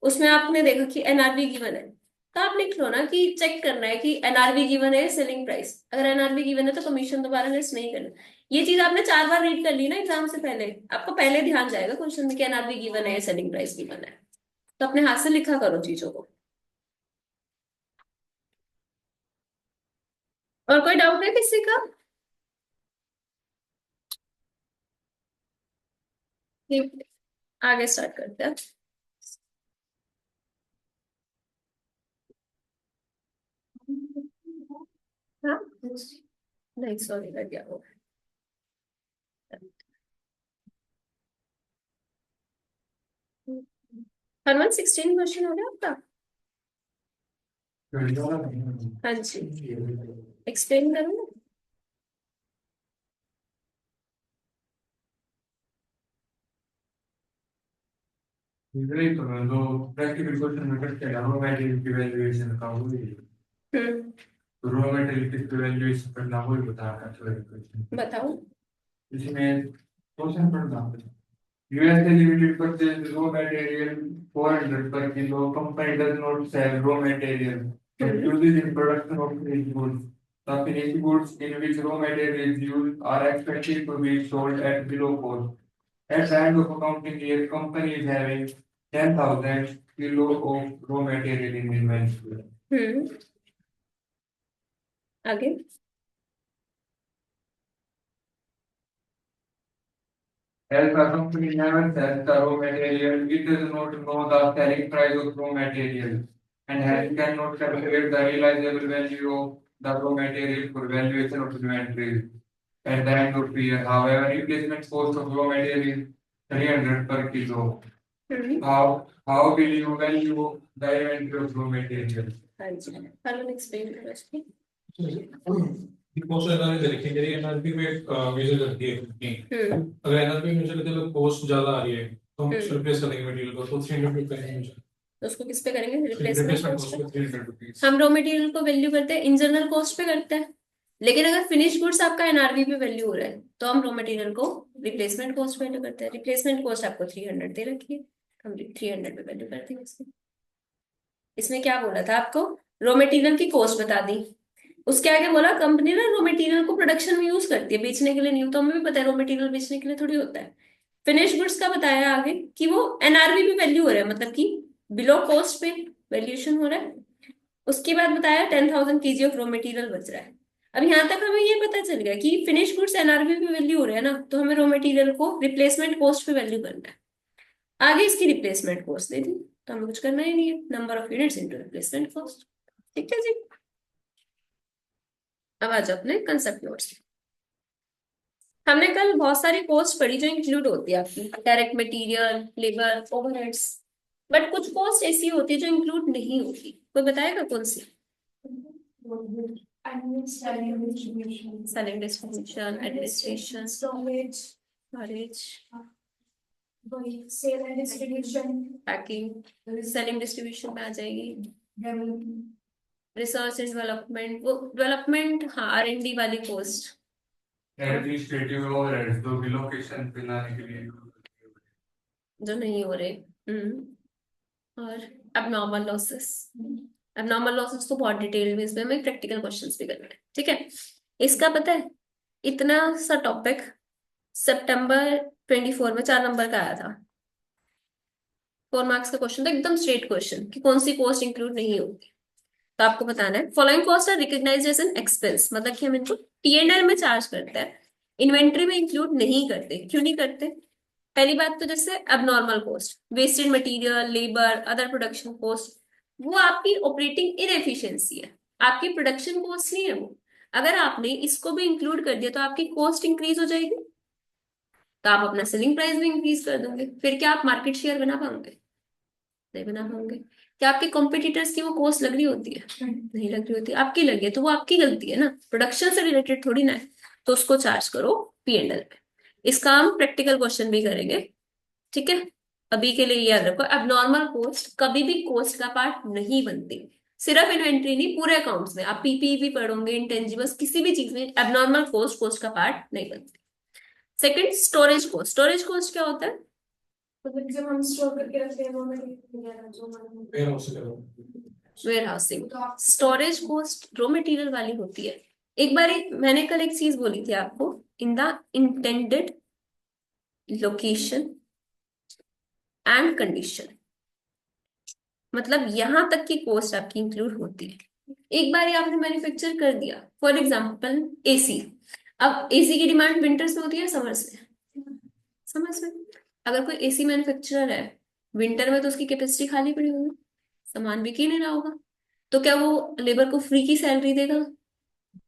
उसमें आपने देखा कि एनआरवी गिवन है, तो आप लिख लो ना कि चेक करना है कि एनआरवी गिवन है, सेलिंग प्राइस, अगर एनआरवी गिवन है तो कमीशन दोबारा लेस नहीं करना। ये चीज आपने 4 बार रीड कर ली ना एग्जाम से पहले, आपको पहले ध्यान जाएगा क्वेश्चन में कि एनआरवी गिवन है, सेलिंग प्राइस गिवन है, तो अपने हाथ से लिखा करो चीजों को। और कोई डाउट है किसी का? ठीक, आगे स्टार्ट करते हैं। हाँ नहीं, सॉरी लग गया वो। हनुमान 16 क्वेश्चन हो गया आपका? हाँ जी, एक्सप्लेन करो ना। यही तो मैं, जो प्रैक्टिकल क्वेश्चन में करते हैं रॉ मटेरियल की वैल्यूएशन का वो ही, तो रॉ मटेरियल की वैल्यूएशन करना वो ही बता रहा है क्वेश्चन। बताओ। इसमें क्वेश्चन पढ़ना, USA Limited purchased raw material 400 per kilo. Company does not sell raw material but uses in production of finished goods. The finished goods in which raw material is used are expected to be sold at below cost. At the end of accounting year, company is having 10,000 kilo of raw material in inventory. आगे As a company never sells the raw material, it does not know the selling price of raw material, and hence cannot calculate the realizable value of the raw material for valuation of inventories at the end of the year. However, replacement cost of raw material is 300 per kilo. How will you value the inventory of raw material? हाँ जी, hello explain करो इसको। Cost analysis देखिए, मेरी NRP में major करती है company. अगर NRP में मुझे लगता है कॉस्ट ज्यादा आ रही है तो हम रिप्लेस करेंगे मटेरियल को, तो 300 रुपए करेंगे मुझे। तो उसको किस पे करेंगे? रिप्लेसमेंट रिप्लेसमेंट कॉस्ट कॉस्ट पे। पे 300 रुपीस। हम रॉ मटेरियल को वैल्यू करते हैं इंटरनल कॉस्ट पे करते हैं, लेकिन अगर फिनिश गुड्स आपका एनआरवी पे वैल्यू हो रहा है तो हम रॉ मटेरियल को रिप्लेसमेंट कॉस्ट पे वैल्यू करते हैं। रिप्लेसमेंट कॉस्ट आपको 300 दे रखी है, हम 300 पे वैल्यू करते हैं इसकी। इसमें क्या बोला था आपको? रॉ मटेरियल की कॉस्ट बता दी, उसके आगे बोला कंपनी ना रॉ मटेरियल को प्रोडक्शन में यूज करती है, बेचने के लिए नहीं। तो हमें भी पता है रॉ मटेरियल बेचने के लिए थोड़ी होता है। फिनिश गुड्स का बताया आगे कि वो एनआरवी पे वैल्यू हो रहा है, मतलब कि बिलो कॉस्ट पे वैल्यूएशन हो रहा है। उसके बाद बताया 10,000 kg ऑफ रॉ मटेरियल बच रहा है। अब यहाँ तक हमें ये पता चल गया कि फिनिश गुड्स एनआरवी पे वैल्यू हो रहा है ना, तो हमें रॉ मटेरियल को रिप्लेसमेंट कॉस्ट पे वैल्यू करना है। आगे इसकी रिप्लेसमेंट कॉस्ट दे दी तो हमें कुछ करना ही नहीं है, number of units into replacement cost. ठीक है जी। अब आ जाओ अपने कंसेप्ट नोट्स। हमने कल बहुत सारी कॉस्ट पढ़ी जो इंक्लूड होती है आपकी, direct material, labour, overheads. But कुछ कॉस्ट ऐसी होती है जो इंक्लूड नहीं होती, कोई बताएगा कौन सी? Selling distribution, administration, storage, storage, sale and distribution, packing. Selling distribution में आ जाएगी। development, रिसर्च एंड डेवलपमेंट, वो डेवलपमेंट, हाँ R&D वाली कॉस्ट। एडमिनिस्ट्रेटिव ओवरहेड्स जो भी लोकेशन पे लाने के लिए जो नहीं हो रहे। और abnormal losses। abnormal losses तो बहुत डिटेल में इसमें हमें प्रैक्टिकल क्वेश्चंस भी करना है। ठीक है, इसका पता है इतना सा टॉपिक सितंबर 24 में 4 नंबर का आया था, 4 मार्क्स का क्वेश्चन था, एकदम स्ट्रेट क्वेश्चन कि कौन सी कॉस्ट इंक्लूड नहीं होगी। तो आपको बताना है following cost are recognised as an expense, मतलब कि हम इनको P&L में चार्ज करते हैं, इन्वेंट्री में इंक्लूड नहीं करते। क्यों नहीं करते? पहली बात तो जैसे abnormal cost, wasted material, labour, other production cost, वो आपकी ऑपरेटिंग इनएफिशिएंसी है, आपकी प्रोडक्शन कॉस्ट नहीं है वो। अगर आपने इसको भी इंक्लूड कर दिया तो आपकी कॉस्ट इंक्रीज हो जाएगी, तो आप अपना सेलिंग प्राइस भी इंक्रीज कर दोगे। फिर क्या आप मार्केट शेयर बना पाओगे? नहीं बना पाओगे। क्या आपके कॉम्पिटिटर्स की वो कॉस्ट लग रही होती है? नहीं लग रही होती, आपकी लगी है तो वो आपकी गलती है ना, प्रोडक्शन से रिलेटेड थोड़ी ना है। तो उसको चार्ज करो P&L पे। इसका हम प्रैक्टिकल क्वेश्चन भी करेंगे। ठीक है, अभी के लिए याद रखो एबनॉर्मल कॉस्ट कभी भी कॉस्ट का पार्ट नहीं बनती, सिर्फ इन्वेंट्री नहीं, पूरे अकाउंट्स में। आप पीपीई भी पढ़ोगे, इंटेंजिबल्स, किसी भी चीज में एबनॉर्मल कॉस्ट कॉस्ट का पार्ट नहीं बनती। Second, storage cost. Storage cost क्या होता है? मतलब जब हम स्टोर करके रखते हैं वो मटेरियल जो वेयर हाउस से करो। Warehousing. Storage cost raw material वाली होती है। एक बार मैंने कल एक चीज बोली थी आपको, in the intended location and condition, मतलब यहां तक की कॉस्ट आपकी इंक्लूड होती है। एक बार आपने मैन्युफैक्चर कर दिया, फॉर एग्जांपल एसी। अब एसी की डिमांड विंटर्स में होती है समर्स में? समर्स में। अगर कोई एसी मैन्युफैक्चरर है विंटर में, तो उसकी कैपेसिटी खाली पड़ी होगी, सामान बिक ही नहीं रहा होगा, तो क्या वो लेबर को फ्री की सैलरी देगा?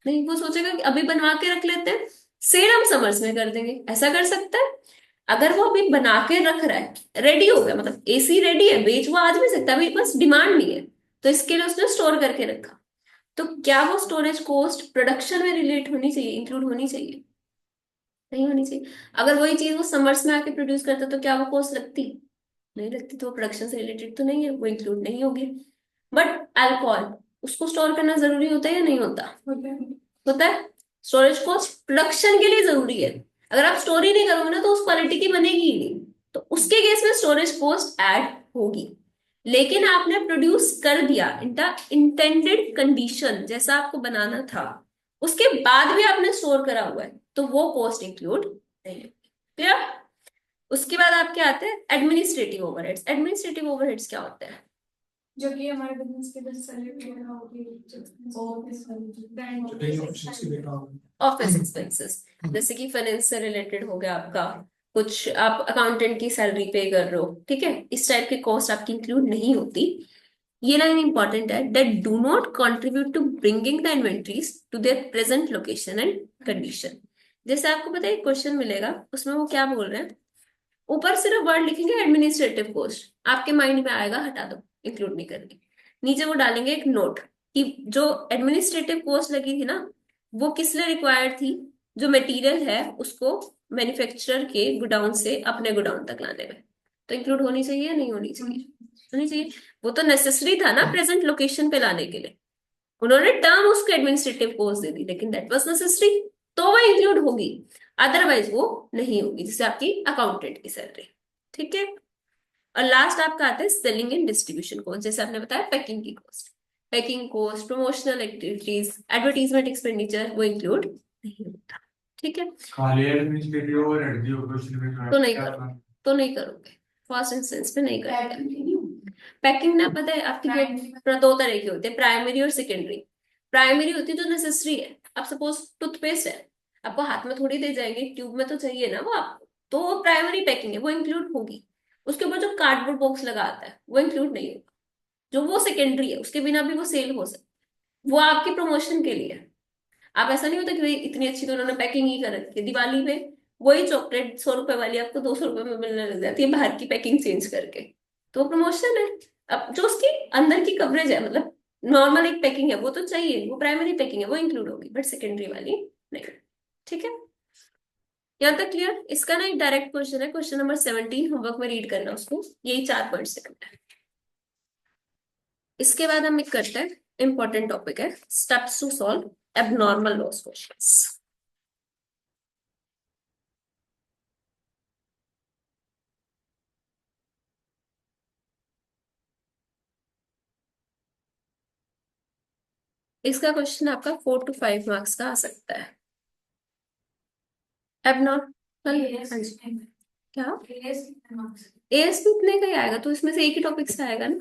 नहीं, वो सोचेगा कि अभी बनवा के रख लेते हैं, सेल हम समर्स में कर देंगे। ऐसा कर सकता है? अगर वो अभी बना के रख रहा है, रेडी हो गया, मतलब एसी रेडी है, बेच वो आज भी सकता है, अभी बस डिमांड नहीं है, तो इसके लिए उसने स्टोर करके रखा। तो क्या वो स्टोरेज कॉस्ट प्रोडक्शन में रिलेट होनी चाहिए, इंक्लूड होनी चाहिए? नहीं होनी चाहिए। अगर वही चीज वो समर्स में आके प्रोड्यूस करता तो क्या वो कॉस्ट लगती? नहीं लगती, तो प्रोडक्शन से रिलेटेड तो नहीं है, वो इंक्लूड नहीं होगी। बट अल्कोहल, उसको स्टोर करना जरूरी होता है या नहीं होता? होता है। स्टोरेज कॉस्ट प्रोडक्शन के लिए जरूरी है, अगर आप स्टोर ही नहीं करोगे ना तो उस क्वालिटी की बनेगी ही नहीं, तो उसके केस में स्टोरेज कॉस्ट ऐड होगी। लेकिन आपने प्रोड्यूस कर दिया इन द इंटेंडेड कंडीशन, जैसा आपको बनाना था, उसके बाद भी आपने स्टोर करा हुआ है, तो वो कॉस्ट इंक्लूड नहीं है। क्लियर? उसके बाद आपके आते हैं एडमिनिस्ट्रेटिव ओवरहेड्स। एडमिनिस्ट्रेटिव ओवरहेड्स क्या होता है? जो कि हमारे बिजनेस के लिए सैलरी वगैरह होगी, डेली ऑफिस की देखा ऑफिस एक्सपेंसेस, जैसे कि फाइनेंस से रिलेटेड हो गया आपका, कुछ आप अकाउंटेंट की सैलरी पे कर रहे हो, ठीक है, इस टाइप की कॉस्ट आपकी इंक्लूड नहीं होती। ये लाइन इंपॉर्टेंट है, that do not contribute to bringing the inventories to their present location and condition. जैसे आपको पता है क्वेश्चन मिलेगा, उसमें वो क्या बोल रहे हैं, ऊपर सिर्फ वर्ड लिखेंगे एडमिनिस्ट्रेटिव कॉस्ट, आपके माइंड में आएगा हटा दो, इंक्लूड नहीं करनी। नीचे वो डालेंगे एक नोट कि जो एडमिनिस्ट्रेटिव कॉस्ट लगी थी ना, वो किस लिए रिक्वायर्ड थी, जो मटेरियल है उसको मैन्युफैक्चरर के गोडाउन से अपने गोडाउन तक लाने में। तो इंक्लूड होनी चाहिए या नहीं होनी चाहिए? होनी चाहिए। वो तो नेसेसरी था ना प्रेजेंट लोकेशन पे लाने के लिए, उन्होंने टर्म उसको एडमिनिस्ट्रेटिव कॉस्ट दे दी, लेकिन दैट वाज नेसेसरी, तो वो इंक्लूड होगी, अदरवाइज वो नहीं होगी, जैसे आपकी अकाउंटेंट की सैलरी। ठीक है। और लास्ट आपका आता है सेलिंग एंड डिस्ट्रीब्यूशन कॉस्ट, जैसे आपने बताया पैकिंग की cost, packing cost, promotional activities, advertisement expenditure, वो इंक्लूड नहीं होता। ठीक है। खाली एडमिनिस्ट्रेटिव ओवरहेड दियो क्वेश्चन में तो नहीं क्या करो, करना? तो नहीं करोगे, फर्स्ट इंस्टेंस पे नहीं करोगे। पैकिंग ना पता है आपकी दो तरह की होती है, प्राइमरी और सेकेंडरी। प्राइमरी होती है जो नेसेसरी है, अब सपोज टूथपेस्ट है, आपको हाथ में थोड़ी दे जाएंगे, ट्यूब में तो चाहिए ना वो आपको, तो वो प्राइमरी पैकिंग है, वो इंक्लूड होगी। उसके ऊपर जो कार्डबोर्ड बॉक्स लगा आता है वो इंक्लूड नहीं होगा, जो वो सेकेंडरी है, उसके बिना भी वो सेल हो सकता है, वो आपके प्रमोशन के लिए है। आप ऐसा नहीं होता कि भाई इतनी अच्छी तो उन्होंने पैकिंग ही कर रखी है, दिवाली पे वही चॉकलेट 100 रुपए वाली आपको 200 रुपए में मिलने लग जाती है बाहर की पैकिंग चेंज करके, तो वो प्रमोशन है। अब जो उसकी अंदर की कवरेज है, मतलब नॉर्मल एक पैकिंग है वो तो चाहिए, वो प्राइमरी पैकिंग है वो इंक्लूड होगी, बट सेकेंडरी वाली नहीं। ठीक है। यहाँ तक क्लियर? इसका ना एक डायरेक्ट क्वेश्चन है, क्वेश्चन नंबर 17, होमवर्क में रीड करना उसको, यही 4 पॉइंट से करना है। इसके बाद हम एक करते हैं, इंपॉर्टेंट टॉपिक है, steps to solve abnormal loss questions. इसका क्वेश्चन आपका 4 to 5 मार्क्स का आ सकता है। एबनॉर्मल, हाँ जी, क्या एएस भी इतने का ही आएगा, तो इसमें से एक ही टॉपिक से आएगा ना।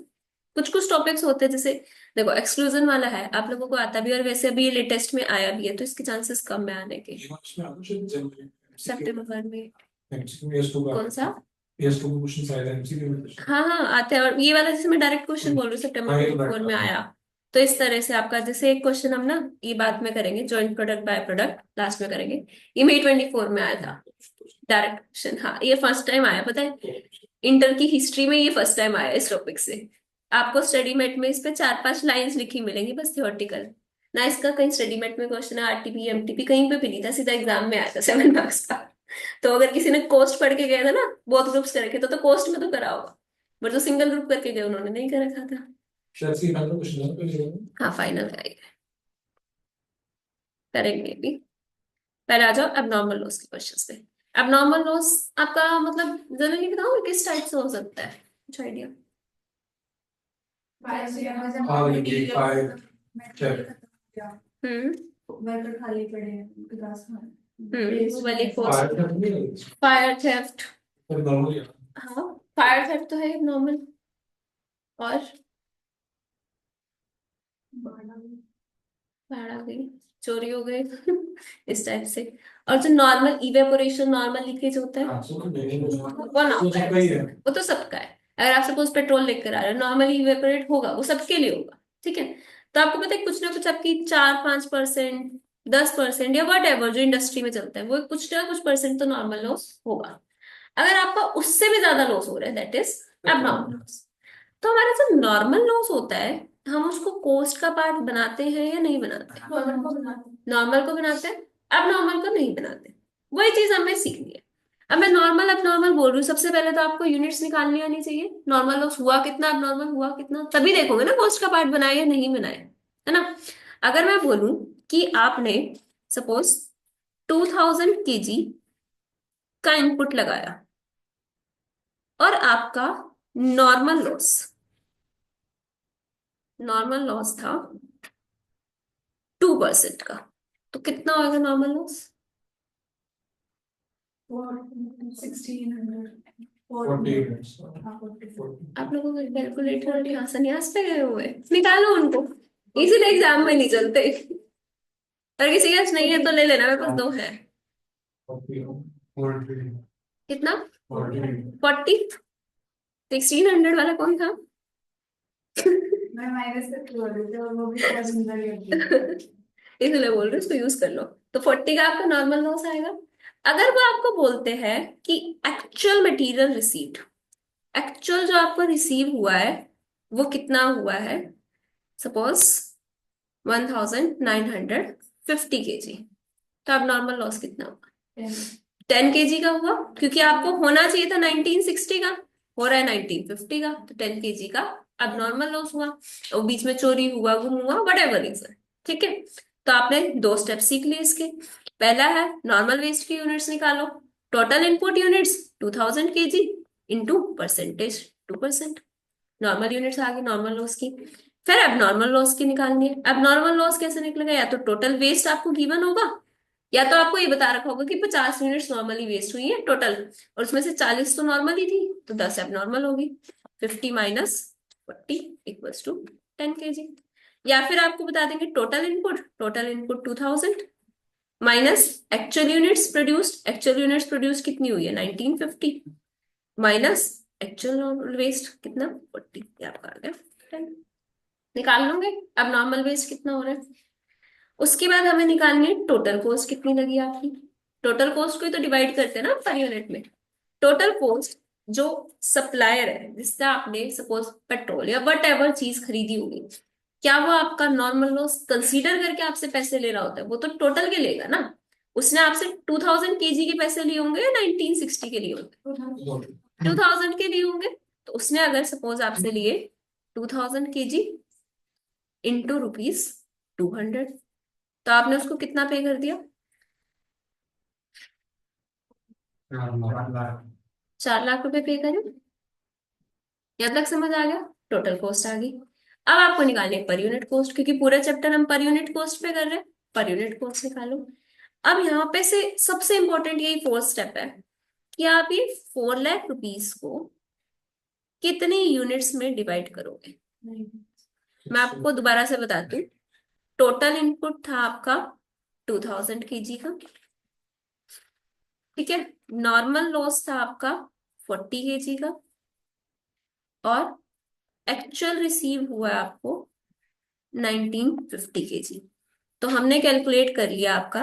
कुछ कुछ टॉपिक्स होते हैं, जैसे देखो एक्सक्लूजन वाला है, आप लोगों को आता भी, और वैसे अभी ये लेटेस्ट में आया भी है, तो इसके चांसेस कम है आने के। इसमें आपको शायद जनवरी सितंबर में एमसीक्यू एस2 का कौन सा? एस2 का क्वेश्चन शायद एमसीक्यू में हाँ हाँ आते हैं, और ये वाला जैसे मैं डायरेक्ट क्वेश्चन बोल रही हूँ, हाँ सितंबर ये तो 24 में बैठ आया। तो इस तरह से आपका जैसे एक क्वेश्चन हम ना ये बाद में करेंगे, joint product by product last में करेंगे, ये मई 24 में आया था डायरेक्ट क्वेश्चन। हाँ ये फर्स्ट टाइम आया, पता है इंटर की हिस्ट्री में ये फर्स्ट टाइम आया इस टॉपिक से। आपको स्टडी मेट में इस पे 4-5 लाइंस लिखी मिलेंगी बस, थियोरटिकल ना, इसका कहीं स्टडी मेट में क्वेश्चन है, आरटीपी एमटीपी कहीं पे भी नहीं था, सीधा एग्जाम में आया था 7 मार्क्स का। तो अगर किसी ने कोस्ट पढ़ के गया था ना, बहुत ग्रुप्स कर रखे तो कोस्ट में तो करा होगा, बट जो सिंगल ग्रुप करके गए उन्होंने नहीं कर रखा था। शायद सी फाइनल क्वेश्चन है पहले हाँ फाइनल करेंगे भी। पहले आ जाओ एबनॉर्मल लॉस के क्वेश्चंस पे। एबनॉर्मल लॉस आपका मतलब जनरली बताओ किस टाइप से हो सकता है, कुछ आइडिया? हाँ ये फाइव हम्म वर्कर खाली पड़े हैं क्लास में। वो वाली फाइव कॉस्ट, का नहीं फायर थेफ्ट। है नॉर्मली हाँ फायर थेफ्ट तो है नॉर्मल, और बाढ़ आ गई, चोरी हो गई इस टाइप से। और जो नॉर्मल इवेपोरेशन, नॉर्मल लीकेज होता है, हाँ सो तो नहीं वो ना तो सबका ही है वो तो सबका है। अगर आप सपोज पेट्रोल लेकर आ रहे हो, नॉर्मली इवेपोरेट होगा, वो सबके लिए होगा। ठीक है। तो आपको पता है कुछ ना कुछ आपकी 4-5%, 10% या वट एवर जो इंडस्ट्री में चलता है, वो कुछ ना कुछ परसेंट तो नॉर्मल लॉस होगा। अगर आपका उससे भी ज्यादा लॉस हो रहा है, दैट इज एबनॉर्मल लॉस। तो हमारा जो नॉर्मल लॉस होता है, हम उसको कोस्ट का पार्ट बनाते हैं या नहीं बनाते? नॉर्मल को बनाते हैं, अब नॉर्मल को नहीं बनाते। वही चीज हमें सीखनी है। अब मैं नॉर्मल अब नॉर्मल बोल रही हूँ, सबसे पहले तो आपको यूनिट्स निकालनी आनी चाहिए, नॉर्मल लॉस हुआ कितना, अब नॉर्मल हुआ कितना, तभी देखोगे ना कोस्ट का पार्ट बनाया या नहीं बनाया, है ना। अगर मैं बोलूं कि आपने सपोज 2000 kg का इनपुट लगाया और आपका नॉर्मल लॉस था 2% का, तो कितना होगा नॉर्मल लॉस? 1600 आप लोगों को कैलकुलेटर यहाँ सन्यास पे गए हुए, निकालो उनको, इसीलिए एग्जाम में नहीं चलते। अगर किसी के पास नहीं है तो ले लेना, मेरे पास 2 है। पोल्ट्री कितना? 40 40। 1600 वाला कौन था? मैं माइनस करके बोल रही थी और वो भी बहुत सुंदर लगी। इसलिए बोल रही हूँ, उसको यूज कर लो। तो 40 का आपका नॉर्मल लॉस आएगा। अगर वो आपको बोलते हैं कि एक्चुअल मटेरियल रिसीव्ड, एक्चुअल जो आपको रिसीव हुआ है वो कितना हुआ है, सपोज 1950 kg, तो अब नॉर्मल लॉस कितना होगा? 10 kg का हुआ, क्योंकि आपको होना चाहिए था 1960 का, हो रहा है 1950 का, तो 10 kg का अब नॉर्मल लॉस हुआ। और बीच में चोरी हुआ, गुम हुआ, वट एवर रीजन, ठीक है। तो आपने दो स्टेप सीख लिए इसके। पहला है नॉर्मल वेस्ट की यूनिट्स निकालो। Total input units 2000 kg into percentage 2%। Normal units आ गई नॉर्मल लॉस की। फिर अब नॉर्मल लॉस की निकालनी है। अब नॉर्मल लॉस कैसे निकलेगा? या तो टोटल वेस्ट आपको गिवन होगा, या तो आपको ये बता रखा होगा कि 50 यूनिट्स नॉर्मली वेस्ट हुई है टोटल, और उसमें से 40 तो नॉर्मल ही थी, तो 10 अब नॉर्मल होगी। 50 माइनस 40 इक्वल्स टू 10 kg। या फिर आपको बता देंगे total input 2000 minus actual units produced कितनी हुई है 1950, माइनस एक्चुअल वेस्ट कितना 40, ये आपका आ गया 10। निकाल लोगे अब नॉर्मल वेस्ट कितना हो रहा है। उसके बाद हमें निकालनी है टोटल कॉस्ट कितनी लगी आपकी। टोटल कॉस्ट को ही तो डिवाइड करते हैं ना पर यूनिट में। टोटल कॉस्ट जो सप्लायर है जिससे आपने सपोज पेट्रोल या वट एवर चीज खरीदी होगी, क्या वो आपका नॉर्मल लॉस कंसीडर करके आपसे पैसे ले रहा होता है? वो तो टोटल के लेगा ना। उसने आपसे 2000 kg के पैसे लिए होंगे या 1960 के लिए होंगे? 2000 के लिए होंगे। तो उसने अगर सपोज आपसे लिए 2000 kg इंटू ₹200, तो आपने उसको कितना पे कर दिया? 4 लाख रुपए पे करे। यहाँ तक समझ आ गया? टोटल कॉस्ट आ गई। अब आपको निकालनी है पर यूनिट कॉस्ट, क्योंकि पूरा चैप्टर हम पर यूनिट कॉस्ट पे कर रहे हैं। पर यूनिट कॉस्ट निकालो। अब यहाँ पे से सबसे इंपॉर्टेंट यही फोर्थ स्टेप है कि आप ये 4 लाख रुपीस को कितने यूनिट्स में डिवाइड करोगे। मैं आपको दोबारा से बताती हूँ। टोटल इनपुट था आपका 2000 kg का, ठीक है। नॉर्मल लॉस था आपका 40 kg का, और एक्चुअल रिसीव हुआ है आपको 1950 kg। तो हमने कैलकुलेट कर लिया आपका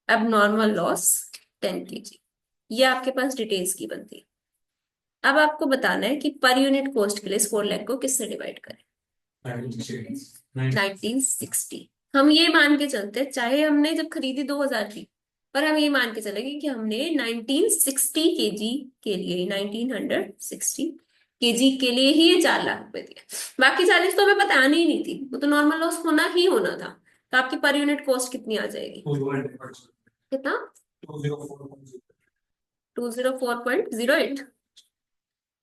अब नॉर्मल लॉस 10 kg। ये आपके पास डिटेल्स की बनती है। अब आपको बताना है कि पर यूनिट कॉस्ट के लिए इस 4 लाख को किससे डिवाइड करें। 1960। हम ये मान के चलते हैं, चाहे हमने जब खरीदी 2000 की, पर हम ये मान के चलेंगे कि हमने 1960 kg के लिए 1960 kg के लिए ही ये 4 लाख रुपए दिए। बाकी 40 तो हमें बतानी ही नहीं थी, वो तो नॉर्मल लॉस होना ही होना था। तो आपकी पर यूनिट कॉस्ट कितनी आ जाएगी? कितना? 204.08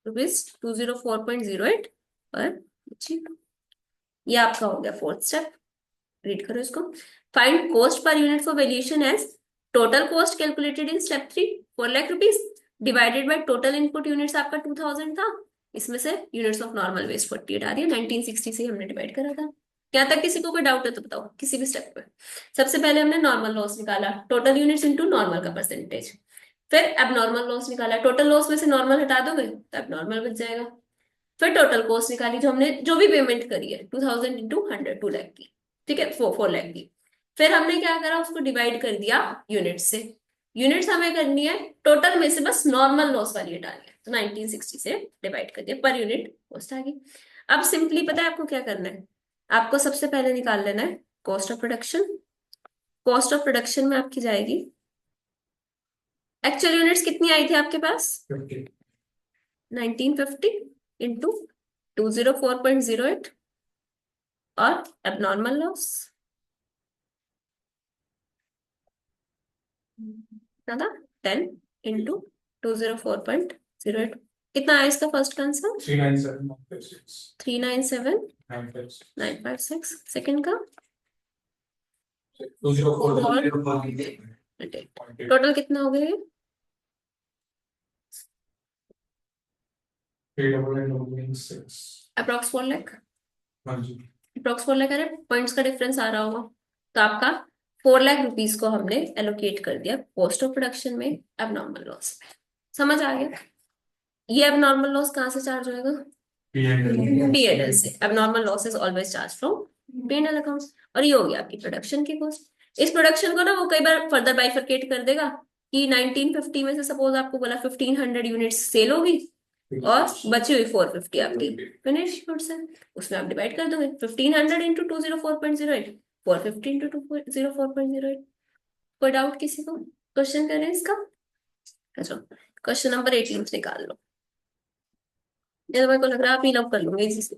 रुपीज। 204.08 पर जी। ये आपका हो गया फोर्थ स्टेप। रीड करो इसको। Find cost per unit for valuation as total cost calculated in step 3 4 lakh rupees divided by total input units आपका 2000 था, इसमें से यूनिट्स ऑफ नॉर्मल वेस्ट 48 आ रही है। 1960 से हमने डिवाइड करा था। यहाँ तक किसी को कोई डाउट है तो बताओ किसी भी स्टेप पे। सबसे पहले हमने नॉर्मल लॉस निकाला, टोटल यूनिट्स इंटू नॉर्मल का परसेंटेज। फिर अब नॉर्मल लॉस निकाला, टोटल लॉस में से नॉर्मल हटा दोगे तो अब नॉर्मल बच जाएगा। फिर टोटल कॉस्ट निकाली, जो हमने जो भी पेमेंट करी है 2000 इंटू 100 2 लाख की, ठीक है, 4 लाख की। फिर हमने क्या करा, उसको डिवाइड कर दिया यूनिट से। यूनिट्स हमें करनी है टोटल में से बस नॉर्मल लॉस वाली हटानी है, तो 1960 से डिवाइड कर दिया, पर यूनिट कॉस्ट आ गई। अब सिंपली पता है आपको क्या करना है। आपको सबसे पहले निकाल लेना है cost of production. Cost of production में आपकी जाएगी, एक्चुअल यूनिट्स कितनी आई थी आपके पास 1950 इंटू 204.08 और एबनॉर्मल लॉस कितना था 10 इंटू 204.08। कितना आया इसका फर्स्ट का आंसर 397,956। सेकंड का टोटल कितना हो गया? अप्रोक्स 4 लाख। अप्रोक्स 4 लाख अरे पॉइंट्स का डिफरेंस आ रहा होगा। तो आपका 4 लाख रुपीस को हमने एलोकेट कर दिया कॉस्ट ऑफ प्रोडक्शन में, अब नॉर्मल लॉस में। समझ आ गया? ये अब नॉर्मल लॉस कहाँ से चार्ज होएगा? P&L P&L से। अब normal loss is always charge from P&L account. और ये हो गया आपकी प्रोडक्शन की कॉस्ट। इस प्रोडक्शन को ना वो कई बार फर्दर बाइफरकेट कर देगा कि 1950 में से सपोज आपको बोला 1500 यूनिट्स सेल होगी और बची हुई 450 आपकी फिनिश गुड्स है, उसमें आप डिवाइड कर दोगे 1500 इंटू 204.08, 450 इंटू 204.08। कोई डाउट किसी को? क्वेश्चन करें इसका? अच्छा, क्वेश्चन नंबर 18 निकाल लो। ये तो मेरे को लग रहा है आप ही लव कर लोगे इसी से।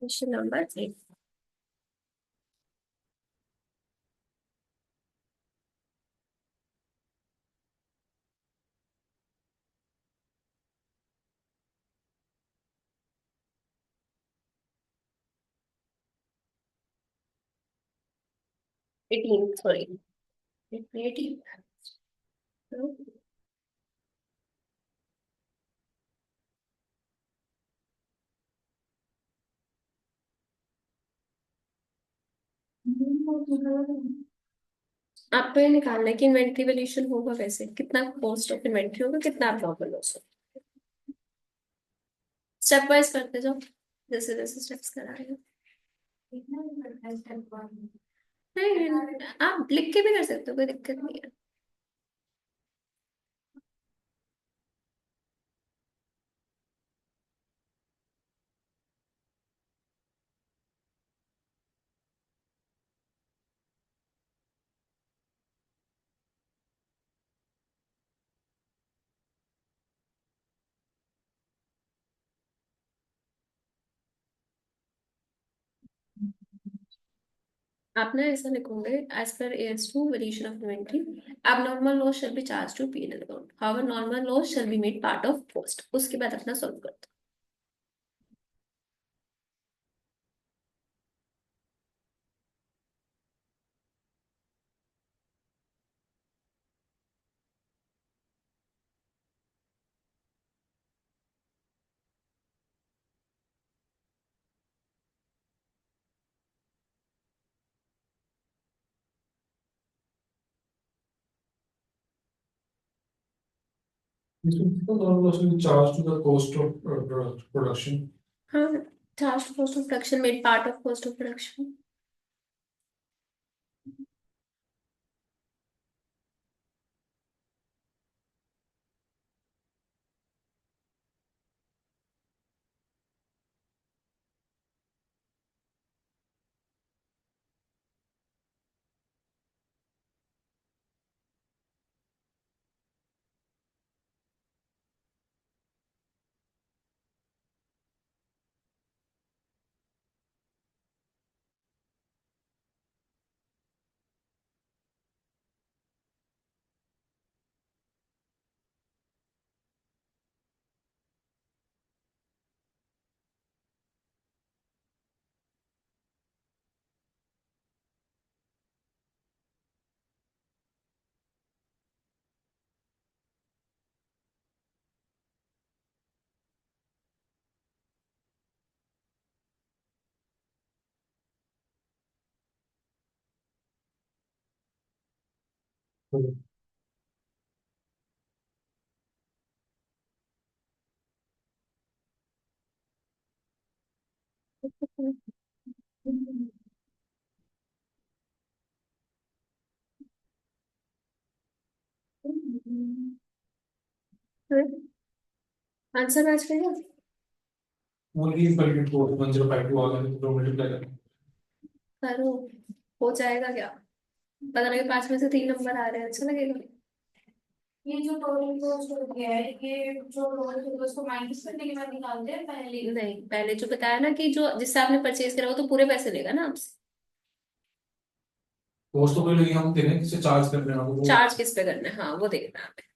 Question number 8। Eighteen, sorry, 18। आपको ये निकालना है कि इन्वेंट्री वैल्यूएशन होगा कैसे, कितना कॉस्ट ऑफ इन्वेंट्री होगा, कितना abnormal लॉस होगा। स्टेप वाइज करते जाओ, जैसे जैसे स्टेप्स करा रहे हो। इतना ही करता है step one। नहीं, आप लिख के भी कर सकते हो, कोई दिक्कत नहीं है। आप ना ऐसा लिखोगे, as per AS two variation of inventory abnormal loss shall be charged to P&L account, however normal loss shall be made part of cost। उसके बाद अपना सॉल्व करते also charged to the cost of production. हैं। हाँ, charged to cost of production made part of cost of production। Answer match करेगा? Only if you go to 1052 आ गया तो multiply करना। करो, हो जाएगा क्या? पता लगे 5 में से 3 नंबर आ रहे हैं, अच्छा लगेगा? ये जो टोटल कॉस्ट हो गया है, ये जो टोटल होगा उसको माइनस करने के बाद निकालते हैं पहले। नहीं, पहले जो बताया ना कि जो जिससे आपने परचेज करा वो तो पूरे पैसे लेगा ना आपसे। कॉस्ट तो पहले हम देने किससे चार्ज कर रहे हैं वो चार्ज किस पे करना है, हाँ वो देखना है आपने।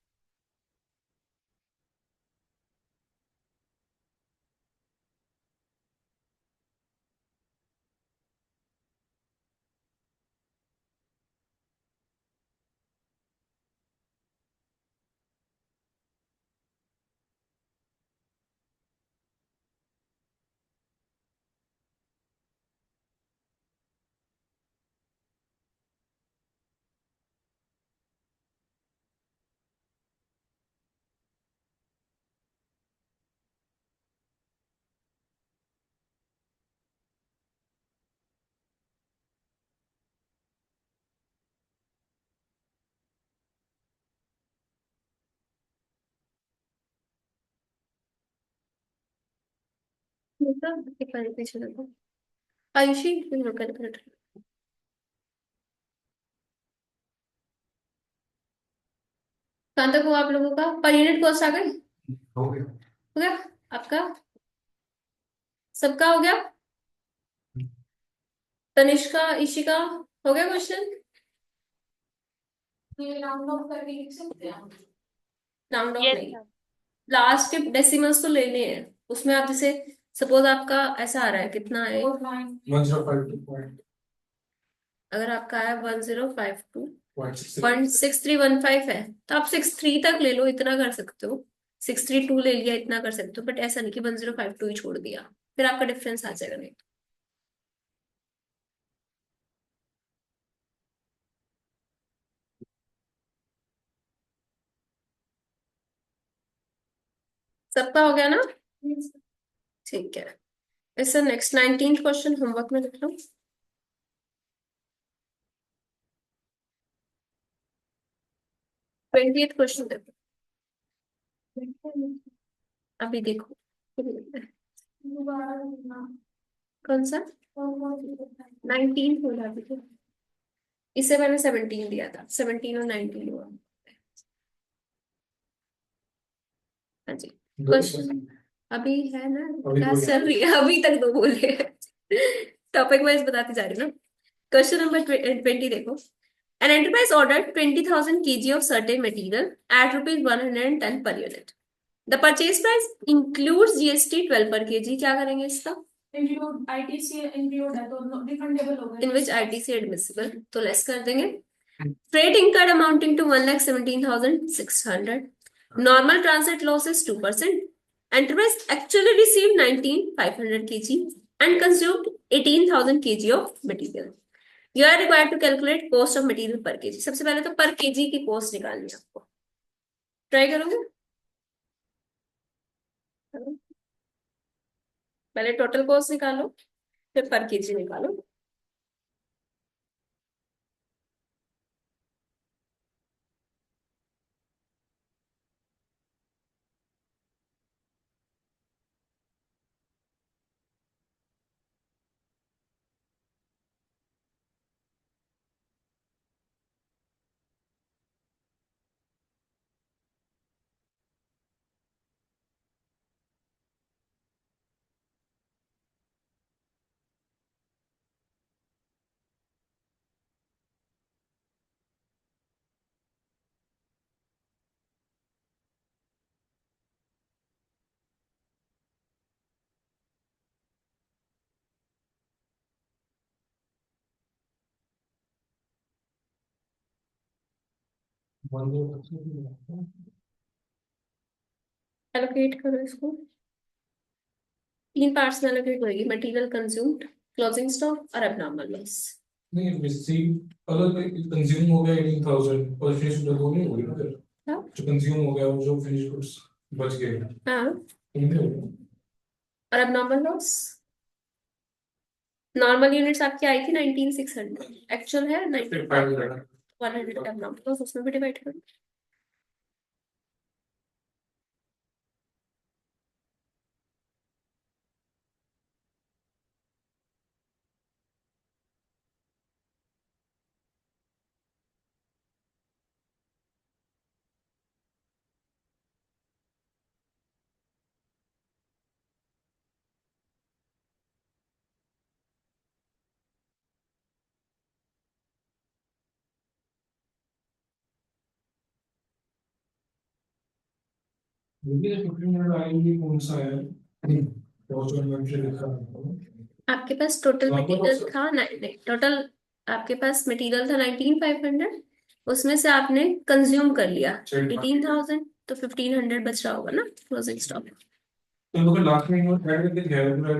मतलब एक बार पीछे देखो आयुषी कैलकुलेटर कहाँ तक हुआ आप लोगों का पर यूनिट कॉस्ट आ गई हो गया हो गया आपका सबका हो गया तनिष्का इशिका हो गया क्वेश्चन ये राउंड ऑफ करके लिख सकते हैं राउंड ऑफ Yes, नहीं ma'am. लास्ट के डेसिमल्स तो लेने हैं उसमें आप जैसे सपोज आपका ऐसा आ रहा है कितना है 1052.63155 अगर आपका है 1,052.6315 है तो आप 63 तक ले लो इतना कर सकते हो 632 ले लिया इतना कर सकते हो बट ऐसा नहीं कि 1052 ही छोड़ दिया फिर आपका डिफरेंस आ जाएगा नहीं सबका हो गया ना ठीक है इससे नेक्स्ट 19th क्वेश्चन होमवर्क में लिख लो 20th क्वेश्चन देखो अभी देखो कौन सा 19 बोला अभी तो इसे मैंने 17 दिया था 17 और 19 हुआ हाँ जी क्वेश्चन अभी है ना अभी क्लास चल रही है अभी तक दो बोले टॉपिक वाइज बताती जा रही हूँ ना क्वेश्चन नंबर 20 देखो An enterprise ordered 20,000 kg of certain material at rupees 110 per unit. The purchase price includes GST 12 per kg. क्या करेंगे इसका? इंक्लूड आईटीसी इंक्लूड है तो रिफंडेबल होगा In which ITC admissible. तो लेस कर देंगे. Freight incurred amounting to 1,17,600. Normal transit loss is 2%. Enterprise actually received 19,500 kg and consumed 18,000 kg of material. You are required to calculate cost of material per kg सबसे पहले तो पर KG की cost निकालनी है आपको ट्राई करोगे पहले टोटल कॉस्ट निकालो फिर पर केजी निकालो एलोकेट करो इसको 3 पार्ट्स में एलोकेट होगी मटेरियल कंज्यूम्ड क्लोजिंग स्टॉक और एबनॉर्मल लॉस नहीं रिसीव अगर कंज्यूम हो गया 18,000 और फिनिश गुड्स वो नहीं होगी ना फिर हाँ जो कंज्यूम हो गया वो जो फिनिश गुड्स बच गए हाँ नहीं होगा और एबनॉर्मल लॉस नॉर्मल यूनिट्स आपकी आई थी 19,600 एक्चुअल है 19,500 100 एबनॉर्मल लॉस उसमें भी डिवाइड करो मुझे 15 मिनट आएंगे कौन सा है पोस्ट इन्वेंटरी लिखा है आपके पास टोटल Number of मटेरियल था नहीं टोटल आपके पास मटेरियल था 19,500 उसमें से आपने कंज्यूम कर लिया 18,000 तो 1,500 बच रहा होगा ना क्लोजिंग स्टॉक तो लोग लास्ट में इन्वेंट ऐड करके गैर ना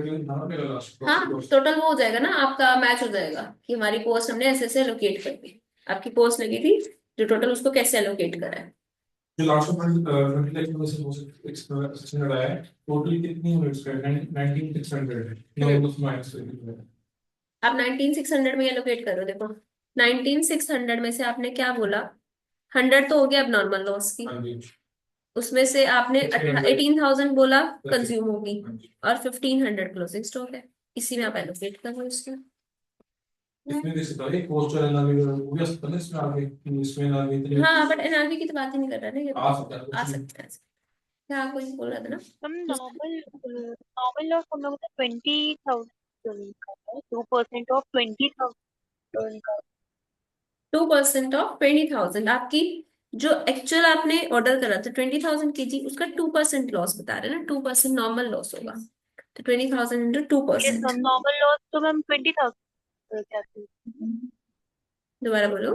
मेरा लास्ट हाँ टोटल वो हो जाएगा ना आपका मैच हो जाएगा कि हमारी कॉस्ट हमने ऐसे ऐसे एलोकेट कर दी आपकी कॉस्ट लगी थी जो टोटल उसको कैसे एलोकेट करा है जो लास्ट में 20 में से 600 आया है टोटल कितनी यूनिट्स का 19,600 है नो उस माइनस आप 19,600 में एलोकेट करो देखो 19,600 में से आपने क्या बोला 100 तो हो गया अब नॉर्मल लॉस की हाँ जी उसमें से आपने 18,000 बोला कंज्यूम होगी हाँ जी। और 1500 क्लोजिंग स्टॉक है, इसी में आप एलोकेट कर लो इसको। इसमें देख सकता है पोस्ट और एनआरवी वो भी आ सकता है ना इसमें आगे, इसमें एनआरवी इतनी हाँ बट एनआरवी की तो बात ही नहीं कर रहा ना ये तो। आ सकता है आ कुछ नहीं। सकता है। क्या कोई बोल रहा था ना, हम नॉर्मल लॉस हम लोग 20,000 का है, 2% ऑफ 20,000 का। 2% ऑफ 20,000 आपकी जो एक्चुअल आपने ऑर्डर करा था 20,000 केजी, उसका 2% लॉस बता रहे हैं ना, 2% नॉर्मल लॉस होगा, तो 20,000 into yes 2%। Ma'am, normal loss तो मैम 20,000 क्या थी दोबारा बोलो।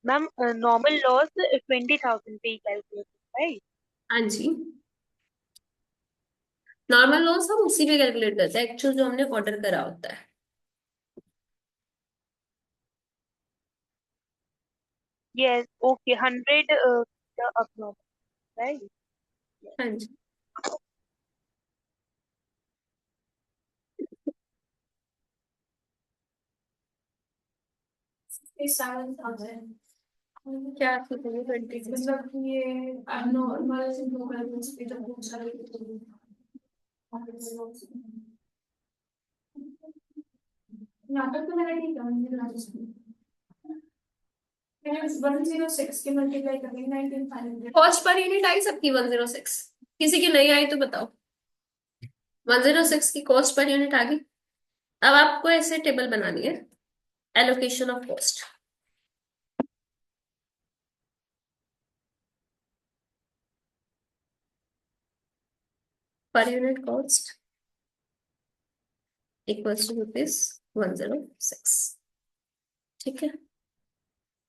मैम? नॉर्मल लॉस 20,000 पे ही कैलकुलेट राइट? हाँ जी, नॉर्मल लॉस हम उसी पे कैलकुलेट करते हैं, एक्चुअल जो हमने ऑर्डर करा होता है। यस ओके, 100 अब नॉर्मल राइट। हाँ जी, ये 7,000 क्या आपकी 20 मतलब ये नॉर्मल से दो कर उस पे तो बहुत सारे यहाँ पर तो मैंने ठीक है मुझे लगा मैंने 106 के मल्टीप्लाई करके 19,500 कॉस्ट पर यूनिट आई सबकी 106, किसी की नहीं आई तो बताओ। 106 की कॉस्ट पर यूनिट आ गई। अब आपको ऐसे टेबल बनानी है, allocation of cost. Per unit cost equals to rupees 106। ठीक है,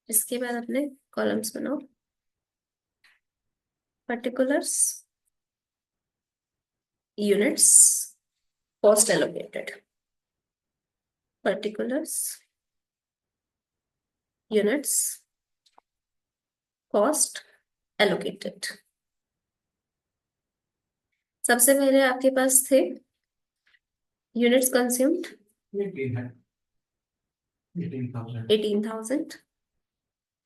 इसके बाद अपने कॉलम्स बनाओ, particulars, units, cost allocated, particulars, units, cost allocated. सबसे पहले आपके पास थे यूनिट्स कंज्यूम्ड 18,000,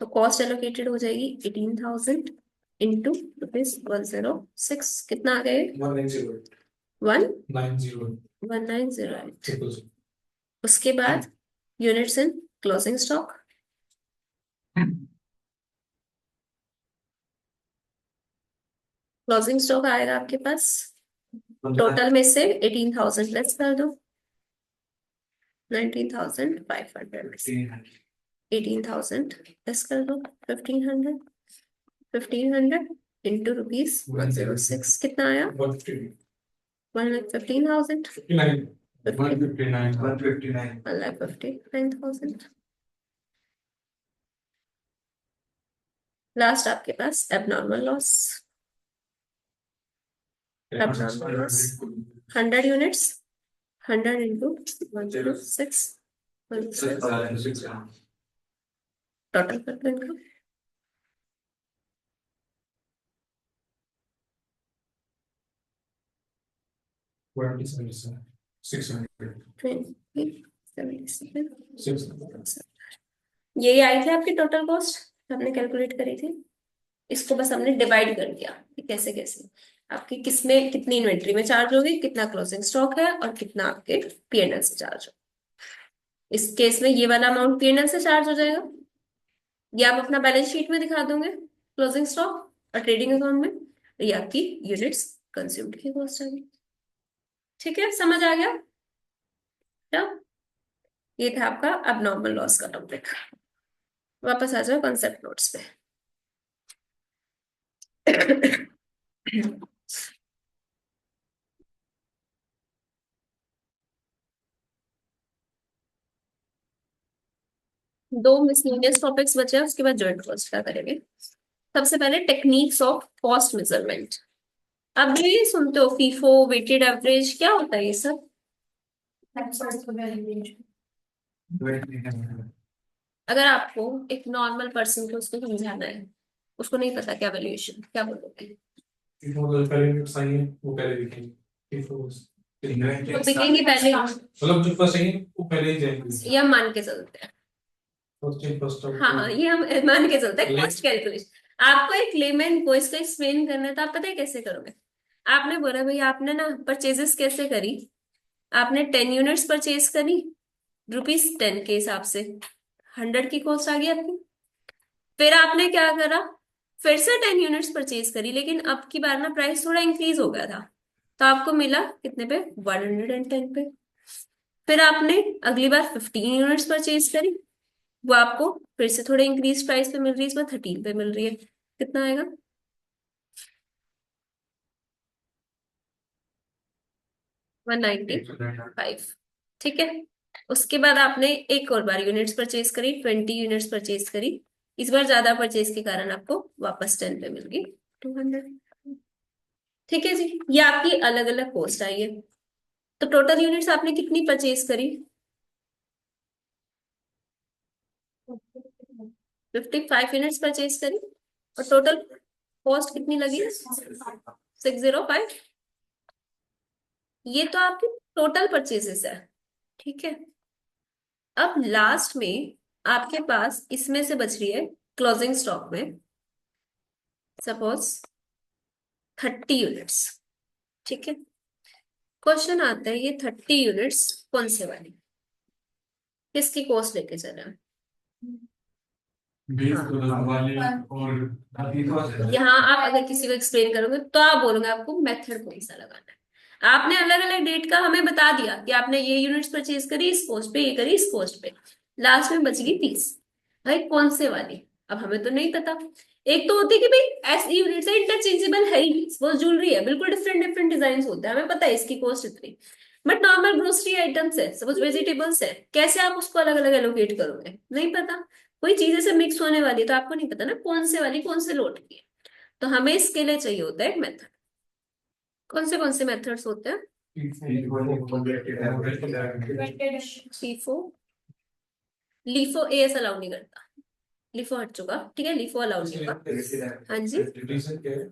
तो कॉस्ट एलोकेटेड हो जाएगी 18,000 इंटू रुपीज 106, कितना आ गए 1908। उसके बाद units in closing stock, closing stock आएगा आपके पास, टोटल में से 18,000 लेस कर दो, 19,500 में से 18,000 लेस कर दो 1,500, 1,500 इंटू रुपीज 106, कितना आया 1,15,000, 1,59,000। लास्ट आपके पास abnormal loss, abnormal loss 100 units, 100 into 106, total कर दो इनका। 20,77, यही आई थी आपकी टोटल कॉस्ट आपने कैलकुलेट करी थी। इसको बस हमने डिवाइड कर दिया कि कैसे कैसे आपकी किसमें कितनी इन्वेंट्री में चार्ज होगी, कितना क्लोजिंग स्टॉक है और कितना आपके पीएनएल से चार्ज हो। इस केस में ये वाला अमाउंट पीएनएल से चार्ज हो जाएगा, ये आप अपना बैलेंस शीट में दिखा दोगे क्लोजिंग स्टॉक और ट्रेडिंग अकाउंट में, और ये आपकी यूनिट्स कंज्यूम्ड की कॉस्ट आएगी। ठीक है, समझ आ गया? तो ये था आपका अबनॉर्मल लॉस का टॉपिक। वापस आ जाओ कॉन्सेप्ट नोट्स पे। दो मिसलेनियस टॉपिक्स बचे हैं, उसके बाद जॉइंट कॉस्ट का करेंगे। सबसे पहले टेक्निक्स ऑफ कॉस्ट मेजरमेंट। अब जो ये सुनते हो फीफो, वेटेड एवरेज, क्या होता है ये सब? अगर आपको एक नॉर्मल पर्सन को उसको समझाना है, उसको नहीं पता क्या वैल्यूएशन, क्या बोलोगे? वो पहले दिखेंगे तो दिखेंगे पहले, मतलब जो फर्स्ट है वो पहले ही जाएंगे ये हम मान के चलते हैं। फर्स्ट हाँ ये हम मान के चलते हैं कॉस्ट कैलकुलेशन। आपको एक लेमन को इसका एक्सप्लेन करना है तो आप पता है कैसे करोगे। आपने बोला भाई आपने ना परचेजेस कैसे करी, आपने 10 यूनिट्स परचेज करी ₹10 के हिसाब से, 100 की कॉस्ट आ गई आपकी। फिर आपने क्या करा, फिर से 10 यूनिट्स परचेज करी, लेकिन अब की बार ना प्राइस थोड़ा इंक्रीज हो गया था, तो आपको मिला कितने पे, 110 पे। फिर आपने अगली बार 15 यूनिट्स परचेज करी, वो आपको फिर से थोड़े इंक्रीज प्राइस पे मिल रही है, इसमें 13 पे मिल रही है, कितना आएगा, 195। ठीक है। उसके बाद आपने एक और बार यूनिट्स परचेज करी, 20 यूनिट्स परचेज करी, इस बार ज्यादा परचेज के कारण आपको वापस 10 पे मिल गई 200। ठीक है जी, ये आपकी अलग अलग कॉस्ट आई है। तो टोटल यूनिट्स आपने कितनी परचेज करी, 55 यूनिट्स परचेज करी, और टोटल कॉस्ट कितनी लगी, 605। ये तो आपकी टोटल परचेजेस है। ठीक है। अब लास्ट में आपके पास इसमें से बच रही है क्लोजिंग स्टॉक में सपोज 30 यूनिट्स। ठीक है। क्वेश्चन आता है ये 30 यूनिट्स कौन से वाली, किसकी कॉस्ट लेके चल रहा है। 20 वाले और 30 यहाँ आप अगर किसी को एक्सप्लेन करोगे तो आप बोलोगे आपको मेथड कौन सा लगाना है। आपने अलग अलग डेट का हमें बता दिया कि आपने ये यूनिट्स परचेज करी इस कॉस्ट पे, ये करी इस कॉस्ट पे, लास्ट में बच गई 30। भाई कौन से वाली, अब हमें तो नहीं पता। एक तो होती है कि भाई ऐसी यूनिट्स है इंटरचेंजेबल है ही नहीं, वो ज्वेलरी है, बिल्कुल डिफरेंट डिफरेंट डिजाइन होते हैं, हमें पता है इसकी कॉस्ट इतनी। बट नॉर्मल ग्रोसरी आइटम्स है, सपोज वेजिटेबल्स है, कैसे आप उसको अलग अलग एलोकेट करोगे, नहीं पता। कोई चीजें से मिक्स होने वाली है तो आपको नहीं पता ना कौन से वाली कौन से लोट की है। तो हमें इसके लिए चाहिए होता है एक मेथड। कौन से मेथड्स होते हैं, फीफो, लीफो एएस अलाउ नहीं करता, लिफो हट चुका, ठीक है, लिफो अलाउ नहीं होगा। हाँ जी, रीजन क्या है?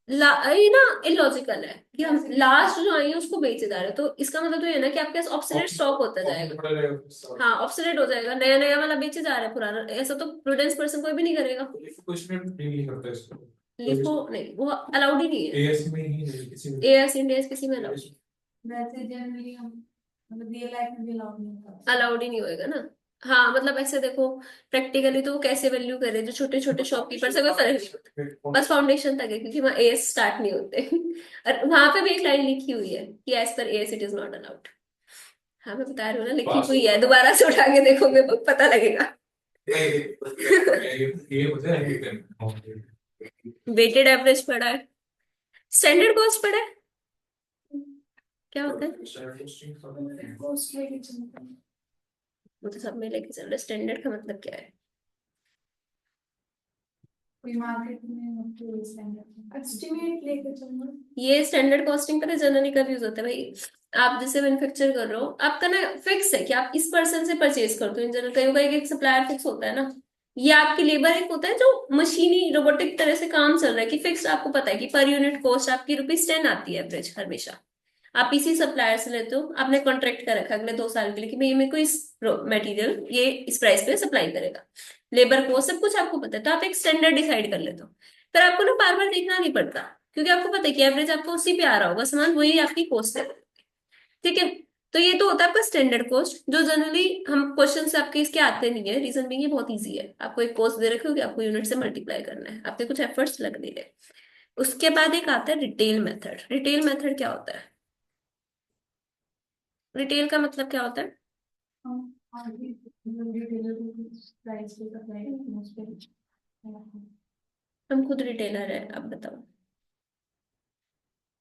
ये ना इलॉजिकल है कि हम लास्ट जो आई है उसको बेचे जा रहे हैं, तो इसका मतलब तो ये है ना कि आपके पास ऑब्सोलेट स्टॉक होता जाएगा। हाँ ऑब्सोलेट हो जाएगा, नया नया वाला बेचे जा रहा है, पुराना ऐसा तो प्रूडेंस पर्सन कोई भी नहीं करेगा। कुछ में डील नहीं करता इसको। लिफो नहीं, वो अलाउड ही नहीं है, एएस में ही नहीं किसी में। एएस इंडिया किसी में अलाउड, वैसे जनरली हम मतलब रियल लाइफ में भी अलाउड नहीं होता। अलाउड ही नहीं होएगा ना। हाँ मतलब ऐसे देखो, प्रैक्टिकली तो वो कैसे वैल्यू करे, जो छोटे छोटे शॉपकीपर से कोई फर्क नहीं पड़ता, बस फाउंडेशन तक है क्योंकि वहाँ एएस स्टार्ट नहीं होते। और वहां पे भी एक लाइन लिखी हुई है कि as per AS it is not allowed. हाँ मैं बता रही हूँ ना, लिखी हुई है, दोबारा से उठा के देखोगे तो पता लगेगा। ये मुझे नहीं करना। वेटेड एवरेज पढ़ा है, स्टैंडर्ड कॉस्ट पढ़ा है, क्या होता है, कॉस्ट लेके चलते हैं। वो तो सब में लेके चल रहे, स्टैंडर्ड का मतलब क्या है, कोई मार्केट में एस्टिमेट लेके चलना। ये स्टैंडर्ड कॉस्टिंग पता है जनरली कब यूज होता है भाई, आप जैसे मैन्युफैक्चर कर रहे हो, आपका ना फिक्स है कि आप इस पर्सन से परचेज करते हो, इन जनरल कहीं का एक सप्लायर फिक्स होता है ना, ये आपकी लेबर एक होता है जो मशीनी रोबोटिक तरह से काम चल रहा है कि फिक्स आपको पता है कि पर यूनिट कॉस्ट आपकी ₹10 आती है एवरेज हमेशा। आप इसी सप्लायर से लेते हो, आपने कॉन्ट्रैक्ट कर रखा है अगले 2 साल के लिए कि भाई ये मेरे को इस मटेरियल ये इस प्राइस पे सप्लाई करेगा, लेबर को सब कुछ आपको पता है, तो आप एक स्टैंडर्ड डिसाइड कर लेते हो। फिर आपको ना बार बार देखना नहीं पड़ता, क्योंकि आपको पता है कि एवरेज आपको उसी पे आ रहा होगा सामान, वही आपकी कॉस्ट है। ठीक है। तो ये तो होता है आपका स्टैंडर्ड कॉस्ट, जो जनरली हम क्वेश्चन से आपके इसके आते नहीं है, रीजन भी ये बहुत इजी है, आपको एक कॉस्ट दे रखे हो कि आपको यूनिट से मल्टीप्लाई करना है, आपके कुछ एफर्ट्स लग नहीं रहे। उसके बाद एक आता है रिटेल मेथड। रिटेल मेथड क्या होता है, रिटेल का मतलब क्या होता है, हम आगे रिटेलर को प्राइस पे सप्लाई करते हैं उस पे। हम खुद रिटेलर है, अब बताओ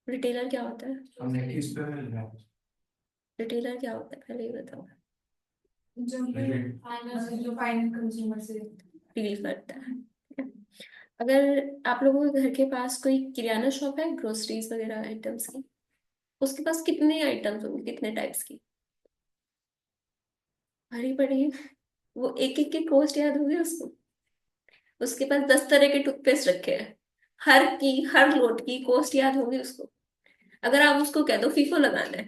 रिटेलर क्या होता है, हमने किस पे मिल रहा है रिटेलर क्या होता है पहले ये बताओ। जो फाइनल कंज्यूमर से डील करता है। ठीक है? अगर आप लोगों के घर के पास कोई किराना शॉप है ग्रोसरीज वगैरह आइटम्स की, उसके पास कितने आइटम्स होंगे, कितने टाइप्स की, भरी पड़ी, वो एक एक की कॉस्ट याद होगी उसको। उसके पास 10 तरह के टूथपेस्ट रखे हैं, हर लोट की कॉस्ट याद होगी उसको। अगर आप उसको कह दो फीफो लगाना है,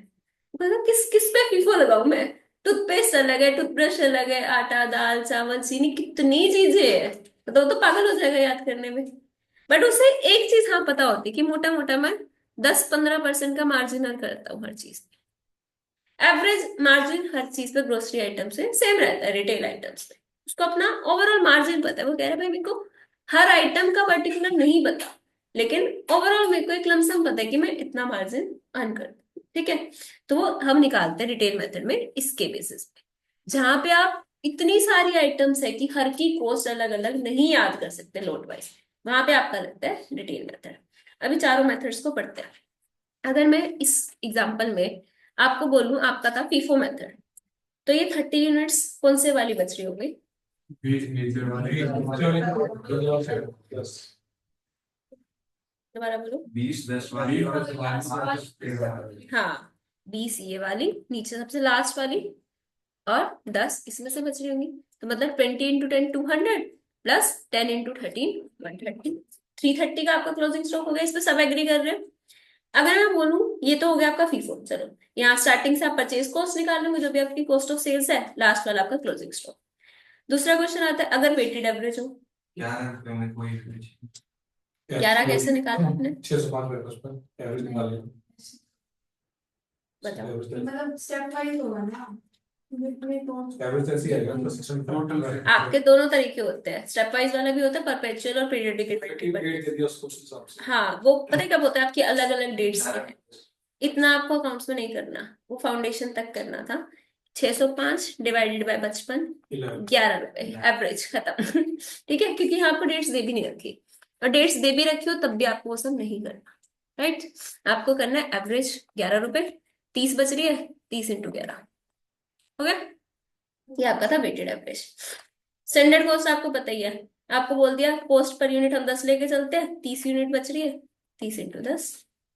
वो कहेगा किस किस पे फीफो लगाऊं मैं, टूथपेस्ट अलग है, टूथब्रश अलग है, आटा दाल चावल चीनी कितनी चीजें हैं, तो पागल हो जाएगा याद करने में। बट उसे एक चीज हाँ पता होती कि मोटा मोटा मैं 10-15% का मार्जिनल करता हूँ हर चीज। एवरेज मार्जिन हर चीज पे ग्रोसरी आइटम से सेम रहता है, रिटेल आइटम्स पे उसको अपना ओवरऑल मार्जिन पता है। वो कह रहा है भाई मेरे को हर आइटम का पर्टिकुलर नहीं पता, लेकिन ओवरऑल मेरे को एक लमसम पता है कि मैं इतना मार्जिन अर्न करता हूँ, ठीक है। तो वो हम निकालते हैं रिटेल मेथड में इसके बेसिस पे, जहां पे आप इतनी सारी आइटम्स है कि हर की कॉस्ट अलग अलग नहीं याद कर सकते लोड वाइज, वहां पे आपका लगता है रिटेल मेथड। अभी चारों मेथड्स को पढ़ते हैं। अगर मैं इस एग्जांपल में आपको बोलूं आपका था फीफो मेथड, तो ये 30 यूनिट्स कौन से वाली बच रही होगी? 20 नीचे वाली, दोबारा बोलो। 20-10 वाली और 5-10 वाली। हाँ, 20 ये वाली नीचे सबसे लास्ट वाली, और 10 इसमें से बच रही होंगी। तो मतलब 20 × 10 200 प्लस 10 × 13 130, 330 का आपका क्लोजिंग स्टॉक हो गया। इस पे सब एग्री कर रहे हैं? अगर मैं बोलूं ये तो हो गया आपका फीफो, चलो यहाँ स्टार्टिंग से आप परचेज कॉस्ट निकाल लोगे जो भी आपकी कॉस्ट ऑफ सेल्स है, लास्ट वाला आपका क्लोजिंग स्टॉक। दूसरा क्वेश्चन आता है अगर वेटेड एवरेज हो। 11 रुपए में कोई फ्रिज। 11 कैसे निकाला आपने? 605 उस पर एवरेज निकाल लिया। बताओ। मतलब स्टेप वाइज होगा ना, एवरेज ऐसे आएगा तो 605 आपके दोनों तरीके होते हैं, स्टेप वाइज वाला भी होता है, परपेचुअल और पीरियडिक इन्वेंटरी। डेट दे दिया उसको उस हिसाब से। हाँ, वो पता है कब होता है, आपकी अलग अलग डेट्स पे है। इतना आपको अकाउंट्स में नहीं करना, वो फाउंडेशन तक करना था। 605 डिवाइडेड बाय 55, 11 रुपए एवरेज, खत्म। ठीक है, क्योंकि यहाँ आपको डेट्स दे भी नहीं रखी, और डेट्स दे भी रखी हो तब भी आपको वो सब नहीं करना, राइट। आपको करना है एवरेज 11 रुपए, 30 बच रही है, 30 × 11 हो गया। ये आपका था वेटेड एवरेज। स्टैंडर्ड कॉस्ट आपको पता ही है, आपको बोल दिया कॉस्ट पर यूनिट हम 10 लेके चलते हैं, 30 यूनिट बच रही है, 30 × 10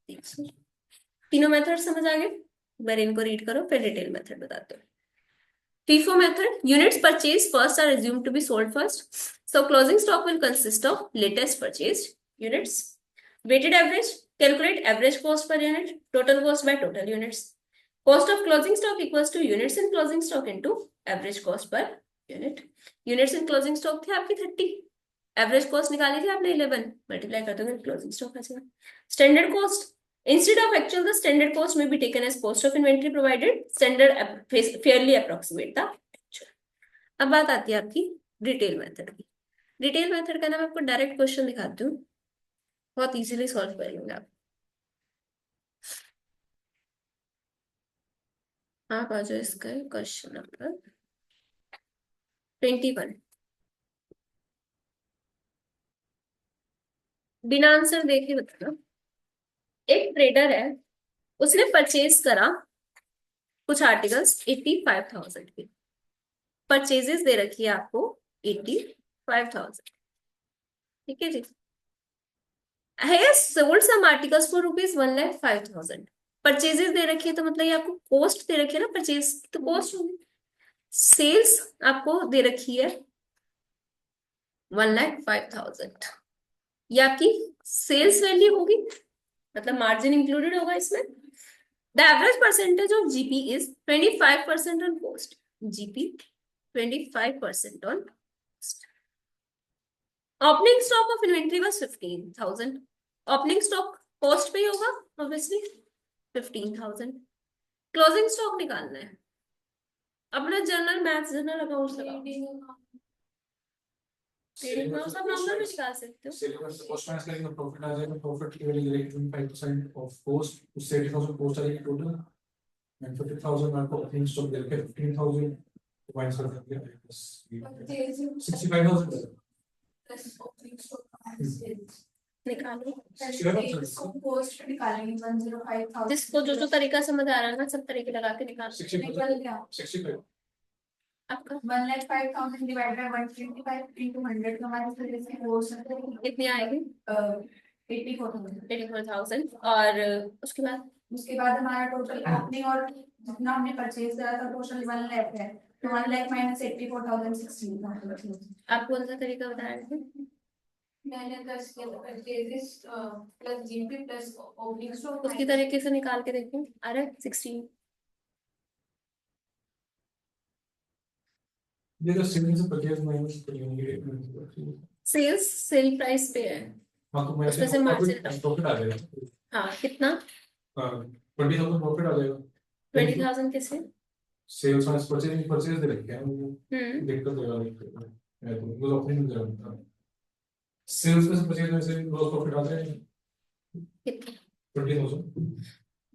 300। तीनों मेथड समझ आ गए? एक बार इनको रीड करो फिर डिटेल मेथड बताते हो। FIFO method, units purchased first are assumed to be sold first. So closing stock will consist of latest purchased units. Weighted average, calculate average cost per unit, total cost by total units. Cost of closing stock equals to units in closing stock into average cost per unit. Units in closing stock थे आपकी 30, average cost निकाली थी आपने 11, multiply कर दोगे closing stock आ जाएगा। Standard cost, instead of actual the standard cost may be taken as cost of inventory provided standard fairly approximate the actual। अब बात आती है आपकी डिटेल मेथड की। डिटेल मेथड का ना मैं आपको डायरेक्ट क्वेश्चन दिखाती हूँ, बहुत इजीली सॉल्व कर लेंगे आप। आप आ जाओ इसका क्वेश्चन नंबर 21। बिना आंसर देखे बताना। एक ट्रेडर है, उसने परचेज करा कुछ आर्टिकल्स 85,000 के, परचेजेस दे रखी है आपको 85,000, ठीक है जी। has sold some articles for ₹1,05,000, purchases दे रखी है तो मतलब ये आपको कॉस्ट दे रखी है ना, परचेज तो कॉस्ट होगी। सेल्स आपको दे रखी है 1,05,000, ये आपकी सेल्स वैल्यू होगी, मतलब मार्जिन इंक्लूडेड होगा इसमें। The average percentage of GP is 25% on cost, GP 25% on cost. Opening stock of inventory was 15,000, opening stock cost पे ही होगा ऑब्वियसली 15,000। क्लोजिंग स्टॉक निकालना है, अपना जनरल मैथ्स जनरल अकाउंट्स लगाओ, ट्रेडिंग में सब नंबर भी निकाल सकते हो। सेलिंग कॉस्ट कॉस्ट माइनस करेंगे तो प्रॉफिट आ जाएगा। प्रॉफिट की वैल्यू डायरेक्ट 25% ऑफ कॉस्ट, उससे 80,000 कॉस्ट आ जाएगी टोटल, एंड 50,000 आपको ओपनिंग स्टॉक दे रखे 15,000 माइनस कर देंगे बस 65,000 निकालो पोस्ट पे निकालेंगे 105,000। जिसको जो जो तरीका समझ आ रहा है ना सब तरीके लगा के निकालो। 65 आपका 105,000 डिवाइड बाय 125 into 100 तो हमारे सर्विस की कॉस्ट कितनी आएगी? 84,000। 84,000। और उसके बाद हमारा टोटल ओपनिंग और जितना हमने परचेज करा था टोटल 1 लाख है, तो 1 लाख माइनस 84,016। आप कौन सा तरीका बता रहे थे? मैंने 10 के purchases plus GP plus opening stock उसकी तरीके से निकाल के देखो, आ रहा है 16। ये तो सेलिंग से परचेज माइनस करेंगे सेल्स सेल प्राइस पे है, हाँ तो मैं उसमें से मार्जिन प्रॉफिट आ जाएगा। हाँ कितना 20,000 प्रॉफिट आ जाएगा। 20,000 किससे? सेल्स में परचेज परचेज दे रखे हैं हम्म दिक्कत है तो वो अपनी नहीं जानता। सेल्स में से परचेज में से ग्रॉस प्रॉफिट आ जाएगा कितना 20,000।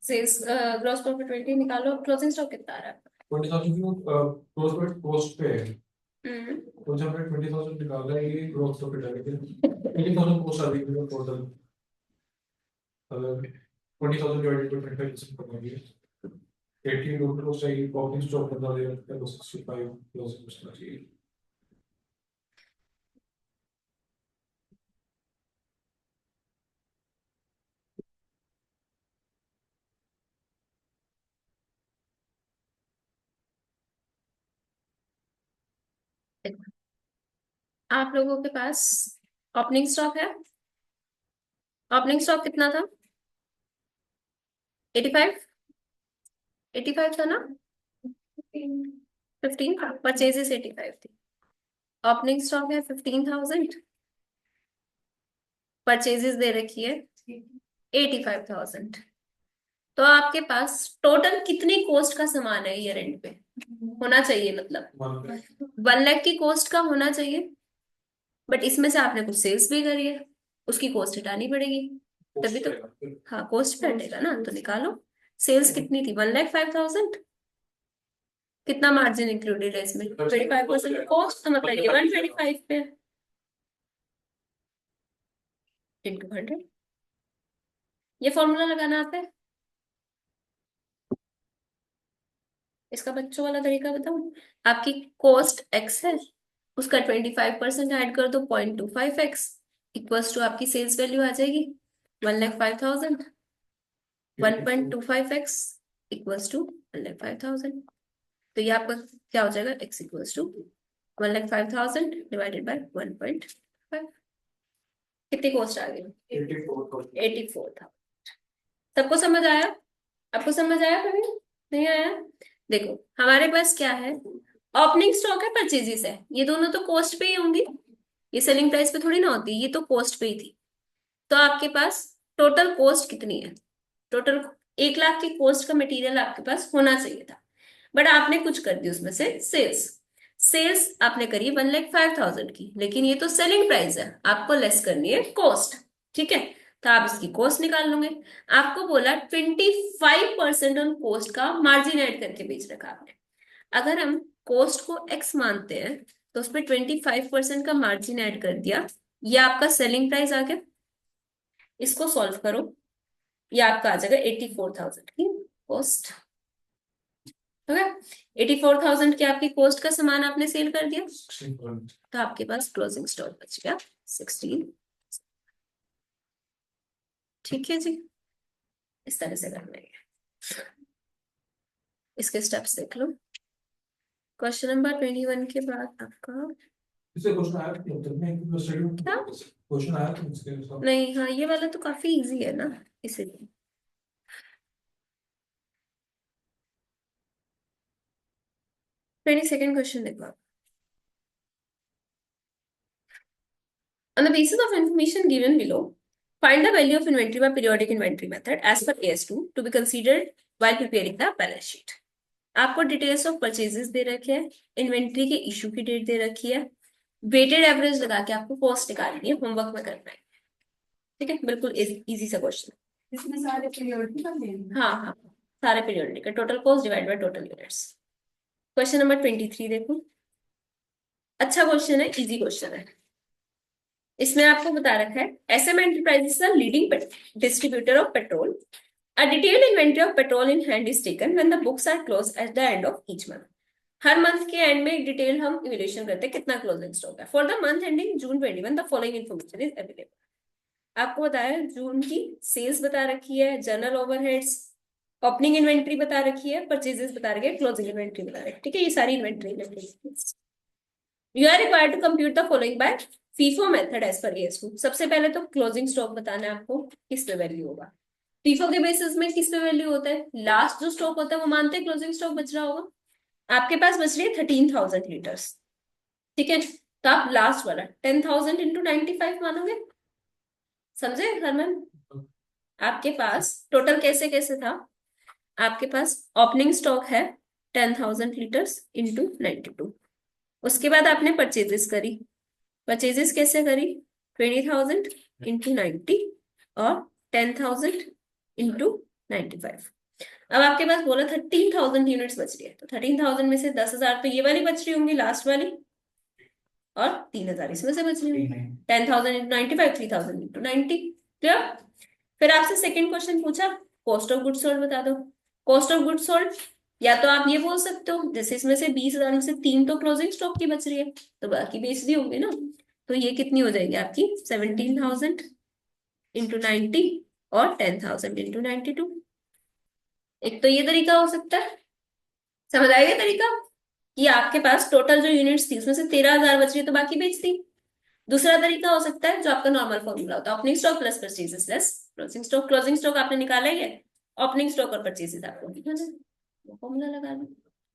सेल्स ग्रॉस प्रॉफिट 20 निकालो, क्लोजिंग स्टॉक कितना आ रहा है? 20,000 की वो ग्रॉस प्रॉफिट कॉस्ट पे है हम्म तो जब मैं 20,000 निकाल रहा है ये ग्रॉस प्रॉफिट है लेकिन 20,000 कॉस्ट आ रही है टोटल अगर 20,000 डिवाइडेड बाय 25% करेंगे 80 टोटल कॉस्ट आएगी कॉस्टिंग स्टॉक बता देगा तो 65 प्लस कुछ ना चाहिए। देखो, आप लोगों के पास ओपनिंग स्टॉक है, ओपनिंग स्टॉक कितना था? 85 85 था ना? 15 था, परचेजेस 85 थी, ओपनिंग स्टॉक है 15,000, परचेजेस दे रखी है 85,000। तो आपके पास टोटल कितनी कॉस्ट का सामान है ईयर एंड पे होना चाहिए, मतलब 1 लाख की कॉस्ट का होना चाहिए, बट इसमें से आपने कुछ सेल्स भी करी है, उसकी कॉस्ट हटानी पड़ेगी तभी तो। हाँ कॉस्ट पे हटेगा ना, तो निकालो सेल्स कितनी थी 1,05,000, कितना मार्जिन इंक्लूडेड है इसमें 25% कॉस्ट, तो मतलब ये 125 पे इंटू 100। ये फॉर्मूला लगाना आता है? इसका बच्चों वाला तरीका बताऊं? आपकी कॉस्ट एक्स है, उसका 25% ऐड कर दो 0.25x इक्वल्स टू आपकी सेल्स वैल्यू आ जाएगी 1,05,000, 1.25x इक्वल्स टू 1,05,000। तो ये आपका क्या हो जाएगा, x equals to 1,05,000 divided by 1.5। कितनी कॉस्ट आ गई? 84,000। सबको समझ आया? आपको समझ आया कभी नहीं आया? देखो हमारे पास क्या है, ओपनिंग स्टॉक है, परचेजेस है, ये दोनों तो कॉस्ट पे ही होंगी, ये सेलिंग प्राइस पे थोड़ी ना होती, ये तो कॉस्ट पे ही थी। तो आपके पास टोटल कॉस्ट कितनी है? टोटल 1 लाख की कॉस्ट का मटेरियल आपके पास होना चाहिए था, बट आपने कुछ कर दी उसमें से सेल्स। सेल्स आपने करी 1,05,000 की, लेकिन ये तो सेलिंग प्राइस है, आपको लेस करनी है कॉस्ट, ठीक है? तो आप इसकी कॉस्ट निकाल लोगे। आपको बोला 25% ऑन कॉस्ट का मार्जिन ऐड करके बेच रखा आपने। अगर हम कॉस्ट को एक्स मानते हैं तो उस पर 25% का मार्जिन ऐड कर दिया, ये आपका सेलिंग प्राइस आ गया। इसको सॉल्व करो, ये आपका आ जाएगा 84,000 की कॉस्ट, ठीक है? 84,000 की आपकी कॉस्ट का सामान आपने सेल कर दिया, तो आपके पास क्लोजिंग स्टॉक बच गया 16। ठीक है जी, इस तरह से करना है। इसके स्टेप्स देख लो। क्वेश्चन नंबर 21 के बाद आपका इससे क्वेश्चन आया कि तुमने स्टडी क्या? क्वेश्चन आया कि इसके साथ नहीं, हाँ ये वाला तो काफी इजी है ना, इसीलिए। 22nd क्वेश्चन देखो आप। On the basis of information given below, find the value of inventory by periodic inventory method as per AS2 to be considered while preparing the balance sheet. आपको डिटेल्स ऑफ परचेजेस दे रखे हैं, inventory के issue की date दे रखी है, weighted average लगा के आपको कॉस्ट निकालनी है, होमवर्क में करना है, ठीक है? बिल्कुल इजी सा क्वेश्चन। इसमें सारे पीरियोडिक का देंगे। हाँ हाँ, सारे पीरियोडिक का total cost divide by total units. Question number 23 देखो, अच्छा क्वेश्चन है, इजी क्वेश्चन है। इसमें आपको बता रखा है SM Enterprises are leading distributor of petrol. A detailed inventory of petrol in hand is taken when the books are closed at the end of each month. Her month के and में एक detail हम evaluation करते हैं कितना closing stock है। For the month ending June 21 the following information is available. आपको बताया जून की सेल्स बता रखी है, जनरल ओवरहेड्स, ओपनिंग इन्वेंट्री बता रखी है, परचेजेस बता रखी है, क्लोजिंग इन्वेंट्री बता रखी है, ठीक है? ये सारी inventory you are required to compute the following by FIFO method as per AS2। सबसे पहले तो क्लोजिंग स्टॉक बताना है आपको, किस पे वैल्यू होगा। FIFO के बेसिस में किस पे वैल्यू होता है, लास्ट जो स्टॉक होता है वो मानते हैं क्लोजिंग स्टॉक बच रहा होगा। आपके पास बच रही है 13,000 लीटर्स, ठीक है? तो आप लास्ट वाला 10,000 इंटू 95 मानोगे, समझे हरमन? आपके पास टोटल कैसे कैसे था, आपके पास ओपनिंग स्टॉक है 10,000 लीटर्स इंटू 92, उसके बाद आपने परचेजेस करी, परचेजेस कैसे करी, 20,000 इंटू 90 और 10,000 इंटू 95। अब आपके पास बोला 13,000 यूनिट्स बच रही है, तो 13,000 में से 10,000 तो ये वाली बच रही होंगी लास्ट वाली, और 3,000 इसमें से बच रही होंगी। 10,000 इंटू 95, 3,000 इंटू 90। क्लियर? फिर आपसे सेकंड क्वेश्चन पूछा, कॉस्ट ऑफ गुड्स सोल्ड बता दो। कॉस्ट ऑफ गुड्स सोल्ड, या तो आप ये बोल सकते हो जैसे इसमें से 20,000 में से 3 तो क्लोजिंग स्टॉक की बच रही है, तो बाकी बेच दी होंगी ना, तो ये कितनी हो जाएगी आपकी 17,000 इंटू 90 और 10,000 इंटू 92। एक तो ये तरीका हो सकता है, समझ आएगा तरीका, कि आपके पास टोटल जो यूनिट्स थी उसमें से 13,000 बच रही है तो बाकी बेच दी। दूसरा तरीका हो सकता है जो आपका नॉर्मल फॉर्मूला होता है, opening stock plus purchases less closing stock. Closing stock आपने निकाला ही है, ओपनिंग स्टॉक और परचेजेस आपको निकालना है, वो फॉर्मूला लगा लो।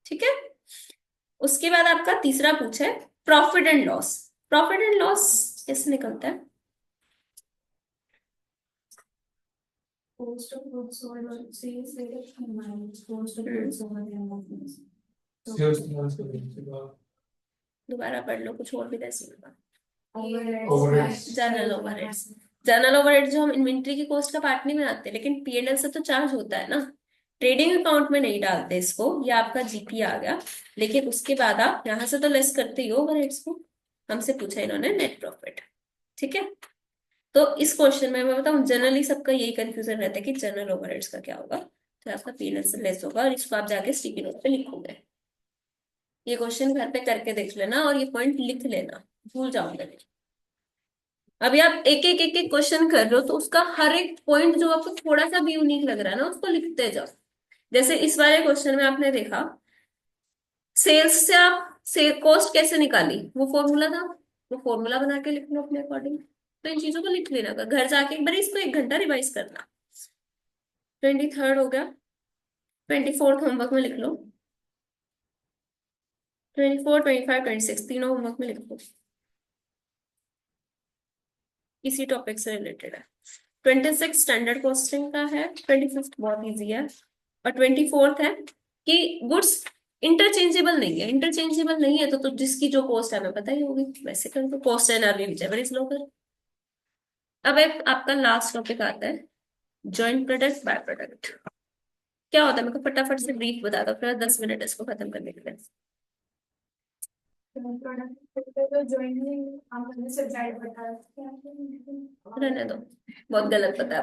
ठीक है, उसके बाद आपका तीसरा पूछा है profit and loss. Profit and loss कैसे निकलता है? Cost of goods sold or sales rate minus cost of goods sold and margins. Sales minus the दोबारा पढ़ लो, कुछ और भी ऐसे होगा। Overheads. General overheads, general overhead जो हम इन्वेंट्री की कॉस्ट का पार्ट नहीं बनाते, लेकिन पीएनएल से तो चार्ज होता है ना, ट्रेडिंग अकाउंट में नहीं डालते इसको, ये आपका जीपी आ गया, लेकिन उसके बाद आप यहाँ से तो लेस करते ही हो ओवरहेड्स को। हमसे पूछा इन्होंने नेट प्रॉफिट। ठीक है, तो इस क्वेश्चन में मैं बताऊं जनरली सबका यही कंफ्यूजन रहता है कि जनरल ओवरहेड्स का क्या होगा, तो आपका पीएनएल से लेस होगा, और इसको आप जाके स्टिकी नोट पे लिखोगे। ये क्वेश्चन घर पे करके देख लेना और ये पॉइंट लिख लेना, भूल जाओगे नहीं। अभी आप एक एक एक एक क्वेश्चन कर रहे हो तो उसका हर एक पॉइंट जो आपको थोड़ा सा भी यूनिक लग रहा है ना उसको लिखते जाओ। जैसे इस वाले क्वेश्चन में आपने देखा सेल्स से आप से कॉस्ट कैसे निकाली, वो फॉर्मूला था, वो फॉर्मूला बना के लिख लो अपने अकॉर्डिंग। तो इन चीजों को लिख लेना, घर जाके एक बार इसको 1 घंटा रिवाइज करना। 23rd हो गया, 24th होमवर्क में लिख लो, 24, 25, 26 तीनों होमवर्क में लिख लो, इसी टॉपिक से रिलेटेड है। 26 स्टैंडर्ड कॉस्टिंग का है, 25 बहुत इजी है, और 24th है कि गुड्स इंटरचेंजेबल नहीं है। इंटरचेंजेबल नहीं है तो जिसकी जो कॉस्ट है हमें पता ही होगी, वैसे कर दो cost and RV whichever is local. अब एक आपका लास्ट टॉपिक आता है जॉइंट प्रोडक्ट बाय प्रोडक्ट। क्या होता है मेरे को फटाफट से ब्रीफ बता दो, फिर 10 मिनट इसको खत्म करने के लिए। रहने दो, बहुत गलत पता है।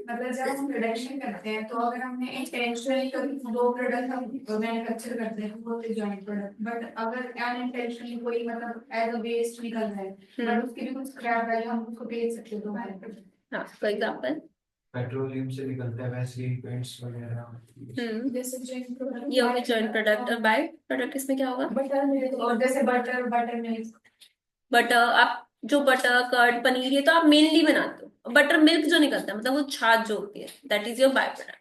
मतलब जब हम प्रोडक्शन करते हैं तो अगर हमने इंटेंशनली कभी 2 प्रोडक्ट हम मैन्युफैक्चर करते हैं वो जॉइंट प्रोडक्ट, बट अगर अनइंटेंशनली कोई मतलब एज अ वेस्ट निकल रहा है बट उसकी भी कुछ स्क्रैप वैल्यू हम उसको बेच सकते हैं दोबारा। हाँ, फॉर एग्जांपल पेट्रोलियम से निकलता है वैसे ही पेंट्स वगैरह। जैसे जॉइंट प्रोडक्ट ये होगी जॉइंट प्रोडक्ट, और बाय प्रोडक्ट इसमें क्या होगा? बटर मिल्क, और जैसे बटर मिल्क। बटर, आप जो बटर कर्ड पनीर ये तो आप मेनली बनाते हो, बटर मिल्क जो निकलता है मतलब वो छाछ जो होती है that is your by product.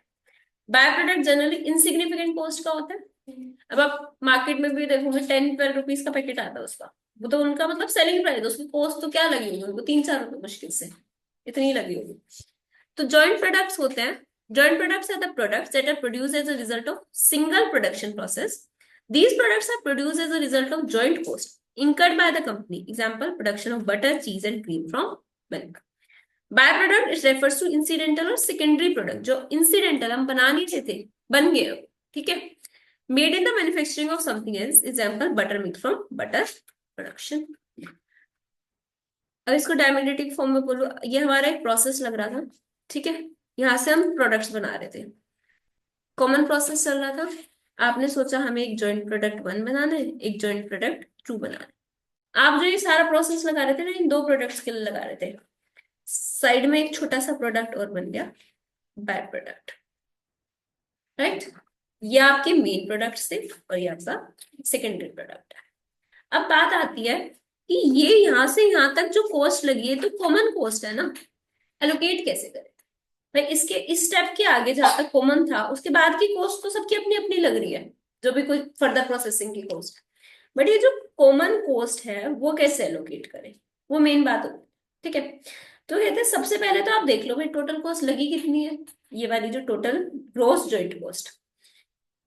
By product generally insignificant cost का होता है। अब आप मार्केट में भी देखोगे 10-12 रुपीज का पैकेट आता है उसका, वो तो उनका मतलब सेलिंग प्राइस, उसकी कॉस्ट तो क्या लगी होगी उनको, 3-4 रुपए मुश्किल से इतनी लगी होगी। तो जॉइंट प्रोडक्ट्स होते हैं, joint products are the products that are produced as a result of single production process. These products are produced as a result of joint cost incurred by the company. Example, production of butter, cheese and cream from milk. Byproduct it refers to incidental और secondary product जो incidental हम बना नहीं थे बन गए, ठीक है, made in the manufacturing of something else. Example, buttermilk from butter production. अब इसको डायमेग्नेटिक फॉर्म में बोलो, ये हमारा एक प्रोसेस लग रहा था, ठीक है, यहाँ से हम प्रोडक्ट्स बना रहे थे, कॉमन प्रोसेस चल रहा था। आपने सोचा हमें एक जॉइंट प्रोडक्ट 1 बनाना है, एक जॉइंट प्रोडक्ट 2 बनाना है। आप जो ये सारा प्रोसेस लगा रहे थे ना इन 2 प्रोडक्ट्स के लिए लगा रहे थे, साइड में एक छोटा सा प्रोडक्ट और बन गया बाय प्रोडक्ट, राइट। ये आपके मेन प्रोडक्ट थे और ये आपका सेकेंडरी प्रोडक्ट है। अब बात आती है कि ये यहाँ से यहाँ तक जो कॉस्ट लगी है तो कॉमन कॉस्ट है ना, एलोकेट कैसे करें भाई? इसके इस स्टेप के आगे जहां तक कॉमन था उसके बाद की कॉस्ट तो सबकी अपनी अपनी लग रही है, जो भी कोई फर्दर प्रोसेसिंग की कॉस्ट। बट ये जो कॉमन कॉस्ट है वो कैसे एलोकेट करें, वो मेन बात होती है। ठीक है, तो कहते हैं सबसे पहले तो आप देख लो भाई टोटल कॉस्ट लगी कितनी है, ये वाली जो total gross joint cost,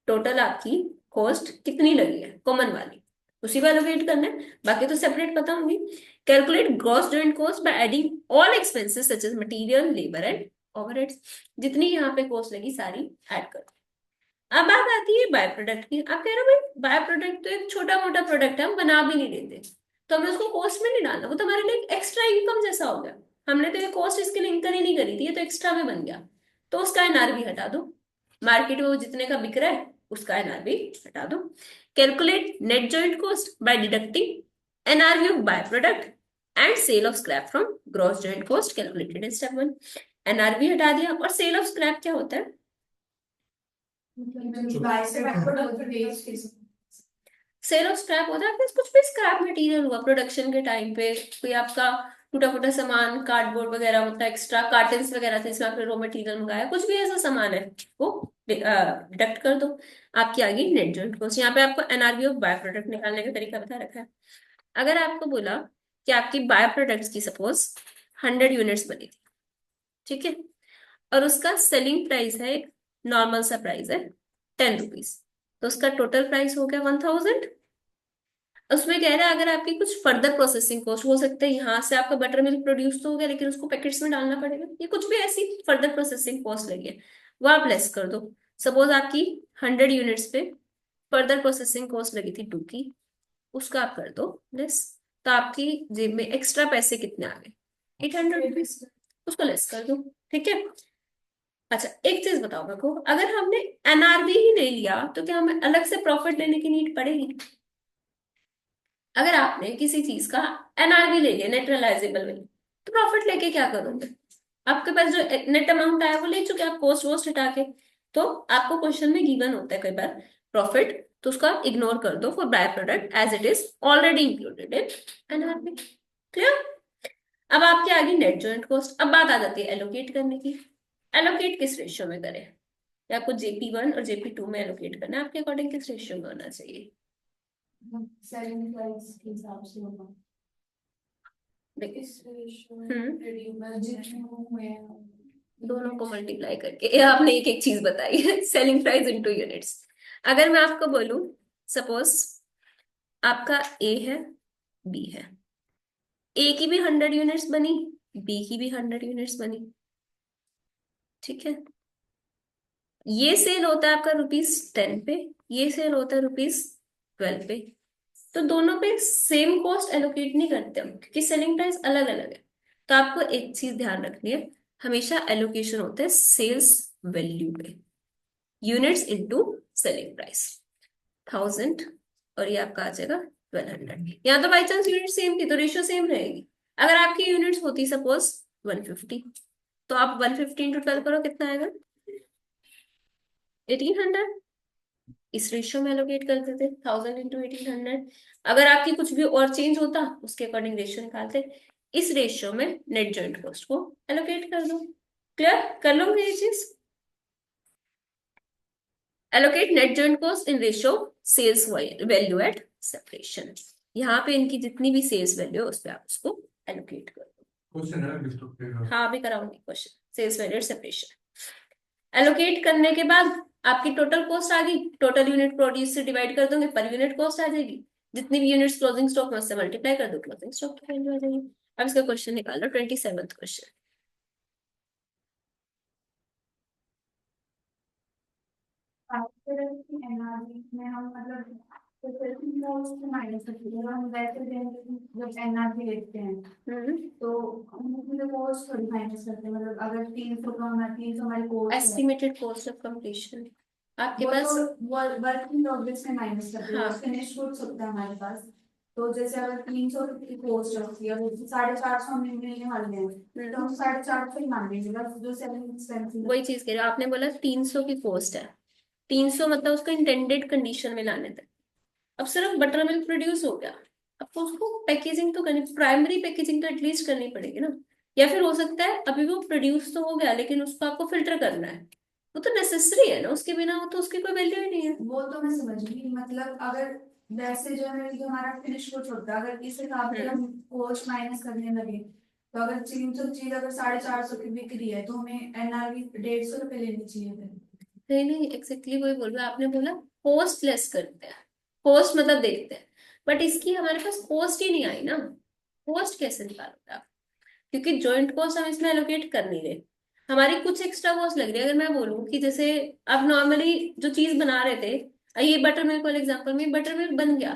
total आपकी कॉस्ट कितनी लगी है कॉमन वाली, उसी को एलोकेट करना है, बाकी तो सेपरेट पता होंगी। Calculate gross joint cost by adding all expenses such as material labour and overheads, जितनी यहाँ पे कॉस्ट लगी सारी ऐड कर। अब बात आती है बाय प्रोडक्ट की, आप कह रहे हो भाई बाय प्रोडक्ट तो एक छोटा मोटा प्रोडक्ट है, हम बना भी नहीं लेते, तो हमें उसको कॉस्ट में नहीं डालना, वो तो हमारे लिए एक्स्ट्रा इनकम जैसा हो गया, हमने तो ये कॉस्ट इसके लिए इंकर ही नहीं करी थी, ये तो एक्स्ट्रा में बन गया, तो उसका एनआरवी हटा दो, मार्केट में वो जितने का बिक रहा है उसका एनआरवी हटा दो। Calculate net joint cost by deducting NRV of by product and sale of scrap from gross joint cost calculated in step 1। NRV हटा दिया, और सेल ऑफ स्क्रैप क्या होता है, बाय से प्रोडक्ट वेस्ट की सेल ऑफ स्क्रैप होता है आपके पास कुछ भी स्क्रैप मटेरियल हुआ प्रोडक्शन के टाइम पे, कोई आपका टूटा फूटा सामान, कार्डबोर्ड वगैरह होता है, एक्स्ट्रा कार्टन्स वगैरह थे इसमें आपने रॉ मटेरियल मंगाया, कुछ भी ऐसा सामान है वो डिडक्ट कर दो, आपकी आ गई नेट जॉइंट कॉस्ट। यहाँ पे आपको एनआरवी ऑफ बाय प्रोडक्ट निकालने का तरीका बता रखा है। अगर आपको बोला कि आपकी बाय प्रोडक्ट्स की सपोज 100 यूनिट्स बनी थी, ठीक है, और उसका सेलिंग प्राइस है एक नॉर्मल सा प्राइस है 10 रुपीज, तो उसका टोटल प्राइस हो गया 1000। उसमें कह रहा है अगर आपकी कुछ फर्दर प्रोसेसिंग कॉस्ट हो सकता है, यहाँ से आपका बटर मिल्क प्रोड्यूस तो हो गया लेकिन उसको पैकेट्स में डालना पड़ेगा, ये कुछ भी ऐसी फर्दर प्रोसेसिंग कॉस्ट लगी है वो आप लेस कर दो। सपोज आपकी 100 यूनिट्स पे फर्दर प्रोसेसिंग कॉस्ट लगी थी 2 की, उसका आप कर दो लेस, तो आपकी जेब में एक्स्ट्रा पैसे कितने आ गए, 800 रुपीज, उसको लेस कर दो। ठीक है, अच्छा एक चीज बताओ मेरे को, अगर हमने एनआरवी ही ले लिया तो क्या हमें अलग से प्रॉफिट लेने की नीड पड़ेगी? अगर आपने किसी चीज का एनआरवी ले लिया नेट रियलाइजेबल वैल्यू, तो प्रॉफिट लेके क्या करोगे? आपके पास जो नेट अमाउंट आया वो ले चुके आप कॉस्ट वोस्ट हटा के, तो आपको क्वेश्चन में गिवन होता है कई बार प्रॉफिट, तो उसको आप इग्नोर कर दो for by product as it is already included in NRV. Clear? अब आपकी आ गई नेट जॉइंट कॉस्ट, अब बात आ जाती है एलोकेट करने की। एलोकेट किस रेशियो में करें, या आपको जेपी 1 और जेपी 2 में एलोकेट करना है, आपके अकॉर्डिंग किस रेशियो में होना चाहिए? सेलिंग प्राइस के हिसाब से होगा देखिए इस रेशियो में रिड्यूस जितने हुए हैं दोनों को मल्टीप्लाई करके, ये आपने एक एक चीज बताई है सेलिंग प्राइस इनटू यूनिट्स। अगर मैं आपको बोलूं सपोज आपका ए है बी है, ए की भी 100 यूनिट्स बनी, बी की भी 100 यूनिट्स बनी, ठीक है, ये सेल होता है आपका ₹10 पे, ये सेल होता है ₹12 पे, तो दोनों पे सेम कॉस्ट एलोकेट नहीं करते हम क्योंकि सेलिंग प्राइस अलग अलग है। तो आपको एक चीज ध्यान रखनी है, हमेशा एलोकेशन होता है सेल्स वैल्यू पे, यूनिट्स इनटू सेलिंग प्राइस 1000, और ये आपका आ जाएगा 1200। यहाँ तो बाई चांस यूनिट सेम थी तो रेशियो सेम रहेगी। अगर आपकी यूनिट्स होती सपोज 150, तो आप 150 इंटू 12 करो, कितना आएगा 1800, इस रेशियो में एलोकेट करते थे 1000 इंटू 1800। अगर आपकी कुछ भी और चेंज होता उसके अकॉर्डिंग रेशियो निकालते, इस रेशियो में नेट जॉइंट कॉस्ट को एलोकेट कर दो। क्लियर कर लोगे ये चीज? Allocate net joint cost in ratio sales value at separation, यहाँ पे इनकी जितनी भी सेल्स वैल्यू है उस पर आप उसको एलोकेट कर दो। क्वेश्चन है डिस्टर्ब करेगा। हाँ अभी कराऊंगी question, sales value at separation. Allocate करने के बाद आपकी टोटल कॉस्ट आ गई, टोटल यूनिट प्रोड्यूस से डिवाइड कर दोगे पर यूनिट कॉस्ट आ जाएगी, जितनी भी यूनिट्स क्लोजिंग स्टॉक में उससे मल्टीप्लाई कर दो, क्लोजिंग स्टॉक की वैल्यू आ जाएगी। अब इसका क्वेश्चन निकाल लो, 27th क्वेश्चन। एनआरवी में हम मतलब माइनस करते हैं, हम वैसे जब एनआरवी लेते हैं तो हम उसमें कॉस्ट थोड़ी माइनस करते हैं, मतलब अगर 300 का होना 300 हमारी कॉस्ट है, एस्टिमेटेड कॉस्ट ऑफ कंप्लीशन आपके वो पास, तो वर्क इन प्रोग्रेस में माइनस करते हैं, हाँ। फिनिश गुड्स होता है हमारे पास। तो जैसे अगर 300 की कॉस्ट होती है, 450 हमने मिलने वाले हैं तो हम 450 ही मांगेंगे, बस जो सेलिंग एक्सपेंसिव वही चीज कह रहे हो, आपने बोला 300 की कॉस्ट है, 300 मतलब उसको इंटेंडेड कंडीशन में लाने तक, अब सिर्फ बटर मिल्क प्रोड्यूस हो गया, आपको उसको पैकेजिंग तो करनी, प्राइमरी पैकेजिंग तो एटलीस्ट करनी पड़ेगी ना, या फिर हो सकता है अभी वो प्रोड्यूस तो हो गया लेकिन उसको आपको फिल्टर करना है, वो तो नेसेसरी है ना, उसके बिना वो तो उसकी कोई वैल्यू ही नहीं है। वो तो मैं समझ गई, मतलब अगर वैसे जो है जो हमारा फिनिश कुछ होता है, अगर इस हिसाब से हम कॉस्ट माइनस करने लगे तो अगर चीज अगर 450 की बिक रही है तो हमें NRV 150 रुपये लेनी चाहिए फिर। नहीं एग्जैक्टली वही बोल रहा आपने बोला कॉस्ट लेस करते हैं, कॉस्ट मतलब देखते हैं, बट इसकी हमारे पास कॉस्ट ही नहीं आई ना, कॉस्ट कैसे निकालोगे आप, क्योंकि जॉइंट कॉस्ट हम इसमें एलोकेट कर नहीं रहे, हमारी कुछ एक्स्ट्रा कॉस्ट लग रही है। अगर मैं बोलूँ कि जैसे आप नॉर्मली जो चीज बना रहे थे, ये बटर मिल्क वाले एग्जाम्पल में बटर मिल्क बन गया,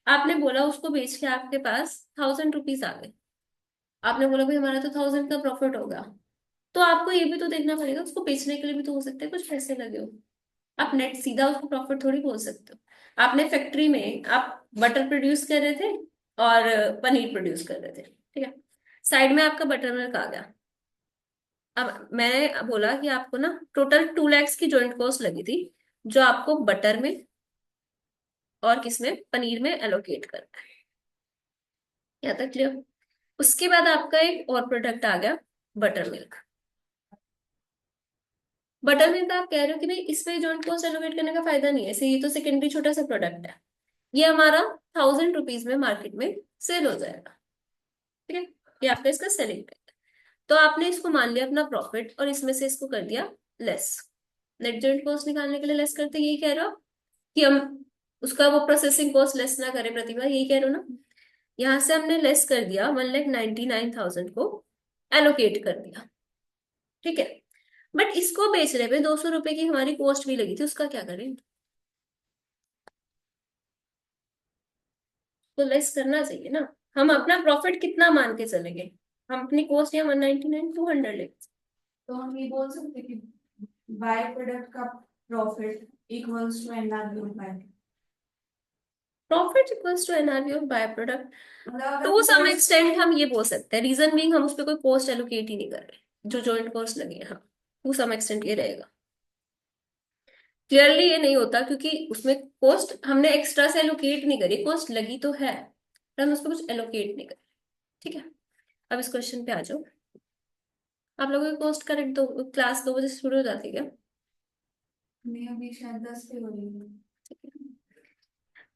आपने बोला उसको बेच के आपके पास 1000 रुपीज आ गए, आपने बोला भाई हमारा तो 1000 का प्रॉफिट होगा, तो आपको ये भी तो देखना पड़ेगा उसको बेचने के लिए भी तो हो सकता है कुछ पैसे लगे हो, आप नेट सीधा उसको प्रॉफिट थोड़ी बोल सकते हो। आपने फैक्ट्री में आप बटर प्रोड्यूस कर रहे थे और पनीर प्रोड्यूस कर रहे थे, ठीक है, साइड में आपका बटर मिल्क आ गया, अब मैंने बोला कि आपको ना टोटल 2 lakhs की जॉइंट कॉस्ट लगी थी, जो आपको बटर में और किसमें पनीर में एलोकेट करना है, यहाँ तक क्लियर। उसके बाद आपका एक और प्रोडक्ट आ गया बटर मिल्क, बटर मिल्क आप कह रहे हो कि भाई इसमें जॉइंट कॉस्ट एलोकेट करने का फायदा नहीं है, ऐसे ये तो सेकेंडरी छोटा सा प्रोडक्ट है, ये हमारा 1000 रुपीज में मार्केट में सेल हो जाएगा, ठीक है, ये आपका इसका सेलिंग प्राइस है। तो आपने इसको मान लिया अपना प्रॉफिट और इसमें से इसको कर दिया लेस, नेट जॉइंट कॉस्ट निकालने के लिए लेस करते यही कह रहे हो कि हम उसका वो प्रोसेसिंग कॉस्ट लेस ना करें, प्रतिभा यही कह रहे हो ना, यहाँ से हमने लेस कर दिया 1,99,000 को एलोकेट कर दिया, ठीक है, बट इसको बेचने पे 200 रुपए की हमारी कॉस्ट भी लगी थी, उसका क्या करें, तो लेस करना चाहिए ना, हम अपना प्रॉफिट कितना मान के चलेंगे, हम अपनी कॉस्ट या 199 200 ले, तो हम ये बोल सकते हैं कि बाय प्रोडक्ट का profit equals to NRV by, profit equals to NRV of by product, मतलब टू सम एक्सटेंट हम ये बोल सकते हैं, रीजन बीइंग हम उस पर कोई कॉस्ट एलोकेट ही नहीं कर रहे, जो जॉइंट कॉस्ट लगी है, हाँ टू सम एक्सटेंट ये रहेगा, क्लियरली ये नहीं होता क्योंकि उसमें कॉस्ट हमने एक्स्ट्रा से एलोकेट नहीं करी, कॉस्ट लगी तो है पर हम उस पर कुछ एलोकेट नहीं करें, ठीक है। अब इस क्वेश्चन पे आ जाओ, आप लोगों की कॉस्ट करेक्ट दो क्लास 2 बजे से शुरू हो जाती है क्या? मैं अभी शायद 10 पे हो रही हूँ।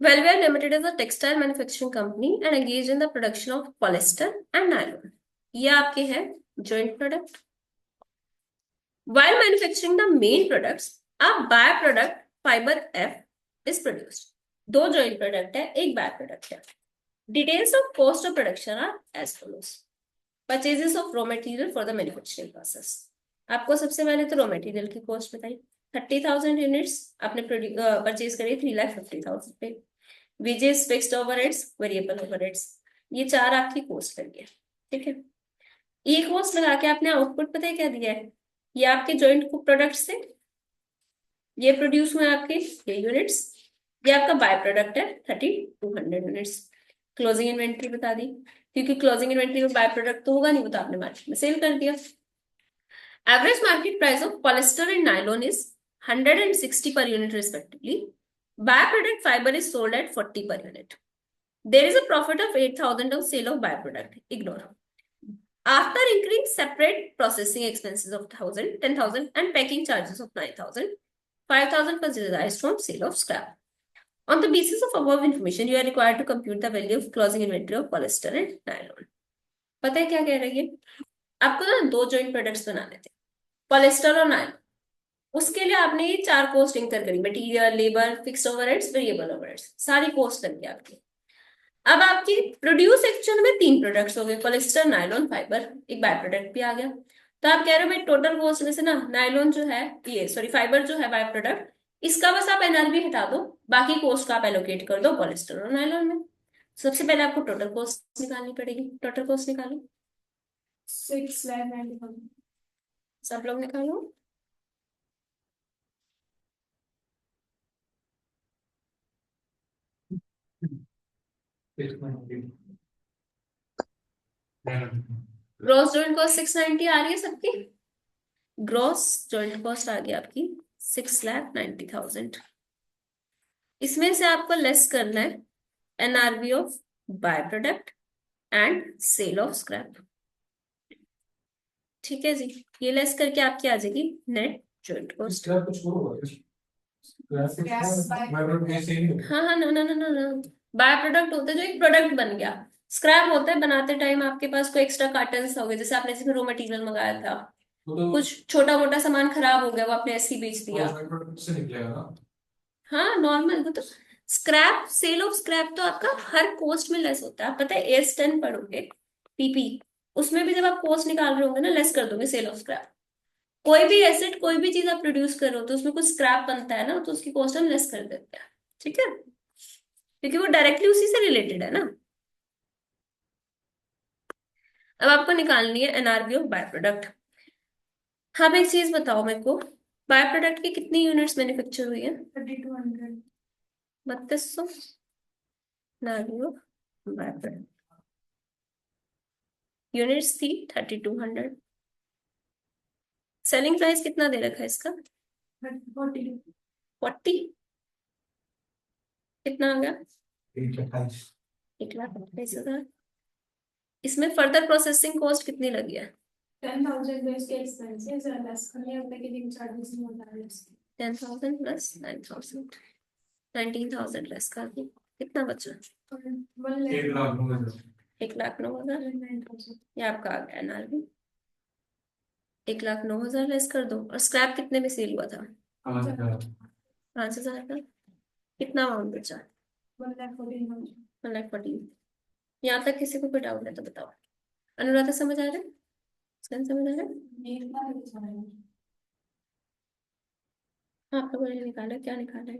Wellware Limited is a textile manufacturing company and engaged in the production of polyester and nylon. ये आपके हैं joint product. While manufacturing the main products, a byproduct fiber F is produced. दो joint product है, एक byproduct है. Details of cost of production are as follows. Purchases of raw material for the manufacturing process. आपको सबसे पहले तो raw material की cost बताई, 30,000 units आपने परचेज करी 3,50,000 पे, wages, fixed overheads, variable overheads, ये चार आपकी कॉस्ट लगी है, ठीक है। ये कॉस्ट लगा के आपने आउटपुट पता है क्या दिया है, ये आपके जॉइंट प्रोडक्ट्स थे, ये प्रोड्यूस हुए आपके ये यूनिट्स, ये आपका बाय प्रोडक्ट है 3200 यूनिट्स, क्लोजिंग इन्वेंट्री बता दी, क्योंकि क्लोजिंग इन्वेंट्री में बाय प्रोडक्ट तो होगा नहीं, वो तो आपने मार्केट में सेल कर दिया। Average market price of polyester and nylon is 160 per unit respectively. Byproduct fiber is sold at 40 per unit. There is a profit of 8,000 of sale of byproduct. Ignore. After incurring separate processing expenses of 1,000, 10,000 and packing charges of 9,000, 5,000 was realized from sale of scrap. On the basis of above information, you are required to compute the value of closing inventory of polyester and nylon. पता है क्या कह रही है, आपको ना दो joint products बनाने थे, पॉलिस्टर और नायलॉन, उसके लिए आपने ये चार कॉस्ट इंकर करी, material, labour, fixed overheads, variable overheads, सारी कॉस्ट लगी आपकी। अब आपकी प्रोड्यूस एक्चुअल में 3 प्रोडक्ट्स हो गए, पॉलिस्टर, नायलॉन, फाइबर, एक बाय प्रोडक्ट भी आ गया, तो आप कह रहे हो भाई टोटल कॉस्ट में से ना नायलॉन जो है ये सॉरी फाइबर जो है बाय प्रोडक्ट, इसका बस आप एनआरवी हटा दो, बाकी कॉस्ट का आप एलोकेट कर दो पॉलिस्टर और नायलॉन में। सबसे पहले आपको टोटल कॉस्ट निकालनी पड़ेगी, टोटल कॉस्ट निकालो, 6,90,000। सब लोग निकालो। ग्रॉस जॉइंट कॉस्ट 690 आ रही है सबकी, ग्रॉस जॉइंट कॉस्ट आ गई आपकी 6,90,000, इसमें से आपको लेस करना है NRV of by product and sale of scrap, ठीक है जी, ये लेस करके आपकी आ जाएगी नेट जॉइंट कॉस्ट। इसका कुछ और होगा हाँ हाँ, ना, बाय प्रोडक्ट होता है जो एक प्रोडक्ट बन गया। स्क्रैप होता है बनाते टाइम आपके पास कोई एक्स्ट्रा कार्टन्स हो गए, जैसे आपने इसमें रॉ मटेरियल मंगाया था, कुछ छोटा मोटा सामान खराब हो गया, वो आपने ऐसे ही बेच दिया। से निकलेगा ना। हाँ नॉर्मल, वो तो स्क्रैप, सेल ऑफ स्क्रैप तो आपका हर कॉस्ट में लेस होता है। आप पता है AS10 पढ़ोगे पीपी, उसमें भी जब आप कॉस्ट निकाल रहे होंगे ना, लेस कर दोगे सेल ऑफ स्क्रैप। कोई भी एसेट, कोई भी चीज आप प्रोड्यूस कर रहे हो तो उसमें कुछ स्क्रैप बनता है ना, तो उसकी कॉस्ट हम लेस कर देते हैं। ठीक है, क्योंकि वो डायरेक्टली उसी से रिलेटेड है ना। अब आपको निकालनी है NRV ऑफ बाय प्रोडक्ट। आप एक चीज बताओ मेरे को, बाय प्रोडक्ट की कितनी यूनिट्स मैन्युफैक्चर हुई है? 3200। 3200 NRV of by product, units थी 3200। सेलिंग प्राइस कितना दे रखा है इसका? 40। 40। कितना आ गया? 128। 1,28,000। इसमें फर्दर प्रोसेसिंग कॉस्ट कितनी लगी है? 10,000 बेस के एक्सपेंसेस और लेस करने होते कि दिन चार्जेस नहीं होता है। 10,000 प्लस 9,000, 19,000 लेस कर दी, कितना बचा? 1,09,000। 1,09,000। 9,000। ये आपका आ गया NRV। 1,09,000 लेस कर दो। और स्क्रैप कितने में सेल हुआ था? 5,000 का। कितना अमाउंट बचा? 1,14,000। 1,14,000। यहाँ तक किसी को कोई डाउट है तो बताओ। अनुराधा समझ आ रहा है? समझ आ रहा है? ये इतना ही बचा है। हाँ, आप लोगों ने निकाला, क्या निकाला है?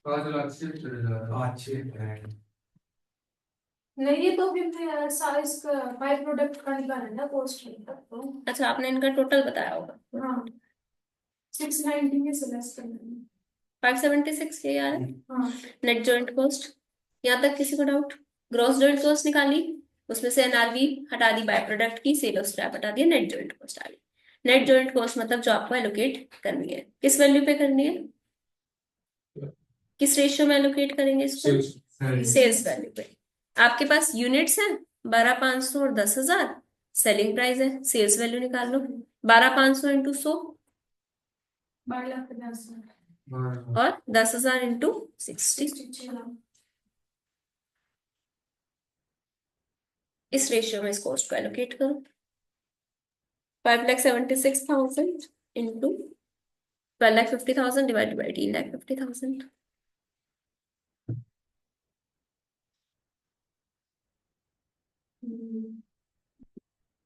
5,76,000। नहीं, ये तो फिर साइज का बाय प्रोडक्ट का निकाला है ना कॉस्ट तो। अच्छा, आपने इनका टोटल बताया होगा। हाँ, 690 में से लेस करना है। 576 ये यार। हाँ, नेट जॉइंट कॉस्ट, यहाँ तक किसी को डाउट? ग्रॉस जॉइंट कॉस्ट निकाली, उसमें से NRV हटा दी, बाय प्रोडक्ट की सेल ऑफ स्क्रैप हटा दिया, नेट जॉइंट कॉस्ट आ गई। नेट जॉइंट कॉस्ट मतलब जो आपको एलोकेट करनी है, किस वैल्यू पे करनी है? किस रेशियो में एलोकेट करेंगे इसको? सेल्स वैल्यू पे। आपके पास यूनिट्स है 12,500 और 10,000, सेलिंग प्राइस है, सेल्स वैल्यू निकाल लो। 12,500 इंटू 100 12,50,000। और 10,000 इंटू 60। 66 लाख। इस रेशियो में इस कॉस्ट को एलोकेट करो। 5,76,000 इंटू 12,50,000 डिवाइड बाई 18,50,000।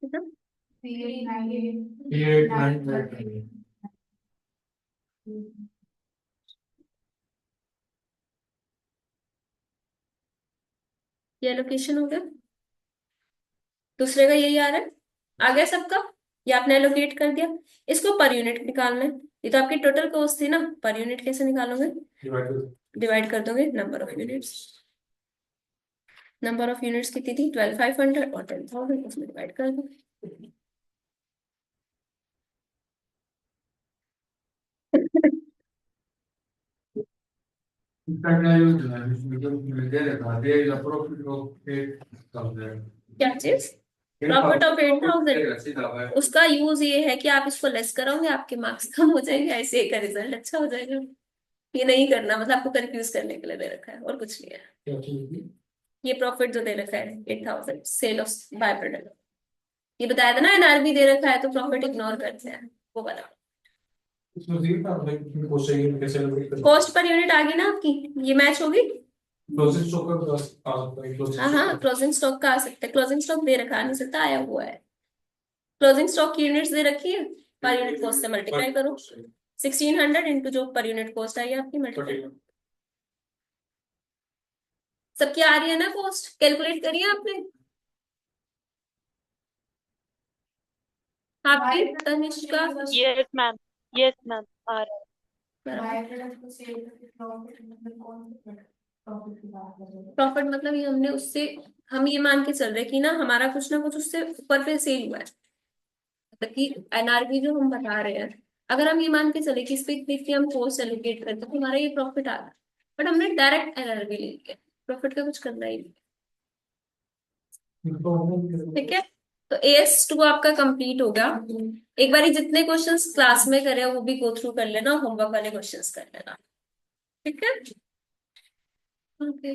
ठीक है? ये 98। 8,900। ये एलोकेशन हो गया। दूसरे का यही आ रहा है, आ गया सबका? ये आपने एलोकेट कर दिया। इसको पर यूनिट निकालना है। ये तो आपकी टोटल कॉस्ट थी ना, पर यूनिट कैसे निकालोगे? डिवाइड कर दोगे number of units. Number of units कितनी थी? 12,500 और 10,000, उसमें डिवाइड कर दो। इसका क्या यूज है? इसमें जो दे रखा है, there is a profit of 8,000। क्या चीज? Profit of 8,000। सीधा है। उसका यूज ये है कि आप इसको लेस करोगे, आपके मार्क्स कम हो जाएंगे, ऐसे एक का रिजल्ट अच्छा हो जाएगा। ये नहीं करना, मतलब आपको कंफ्यूज करने के लिए दे रखा है और कुछ नहीं है। ये प्रॉफिट जो दे रखा है 8,000 सेल ऑफ बाय प्रोडक्ट, ये बताया था ना NRV दे रखा है तो प्रॉफिट इग्नोर करते हैं, वो बताओ। इसमें दिख रहा है कि कॉस्ट चाहिए कैसे एलोकेट करें। कॉस्ट पर यूनिट आ गई ना आपकी, ये मैच होगी। क्लोजिंग स्टॉक का आ सकता है हाँ हाँ, क्लोजिंग स्टॉक का आ सकता है, क्लोजिंग स्टॉक दे रखा, आ नहीं सकता, आया हुआ है। क्लोजिंग स्टॉक की यूनिट्स दे रखी है, पर यूनिट कॉस्ट से मल्टीप्लाई करो। 1,600 इंटू जो पर यूनिट कॉस्ट आई है आपकी, मल्टीप्लाई करो। सबकी आ रही है ना कॉस्ट? कैलकुलेट करिए आपने आपकी Tanishka? Yes, ma'am. Yes, ma'am. आ रहा है। बाय प्रोडक्ट को सेल करके प्रॉफिट मतलब कौन सा प्रॉफिट की बात कर रहे हैं? प्रॉफिट मतलब ये हमने उससे, हम ये मान के चल रहे कि ना हमारा कुछ ना कुछ उससे ऊपर पे सेल हुआ है, मतलब कि NRV जो हम बता रहे हैं, अगर हम ये मान के चले कि इस पे इतनी हम कॉस्ट एलोकेट करते तो हमारा ये प्रॉफिट आ रहा है, बट हमने डायरेक्ट NRV ले लिया, प्रॉफिट का कुछ करना ही नहीं। ठीक है, तो AS2 आपका कंप्लीट होगा। एक बार जितने क्वेश्चंस क्लास में करे वो भी गो थ्रू कर लेना, होमवर्क वाले क्वेश्चंस कर लेना। ठीक है। ओके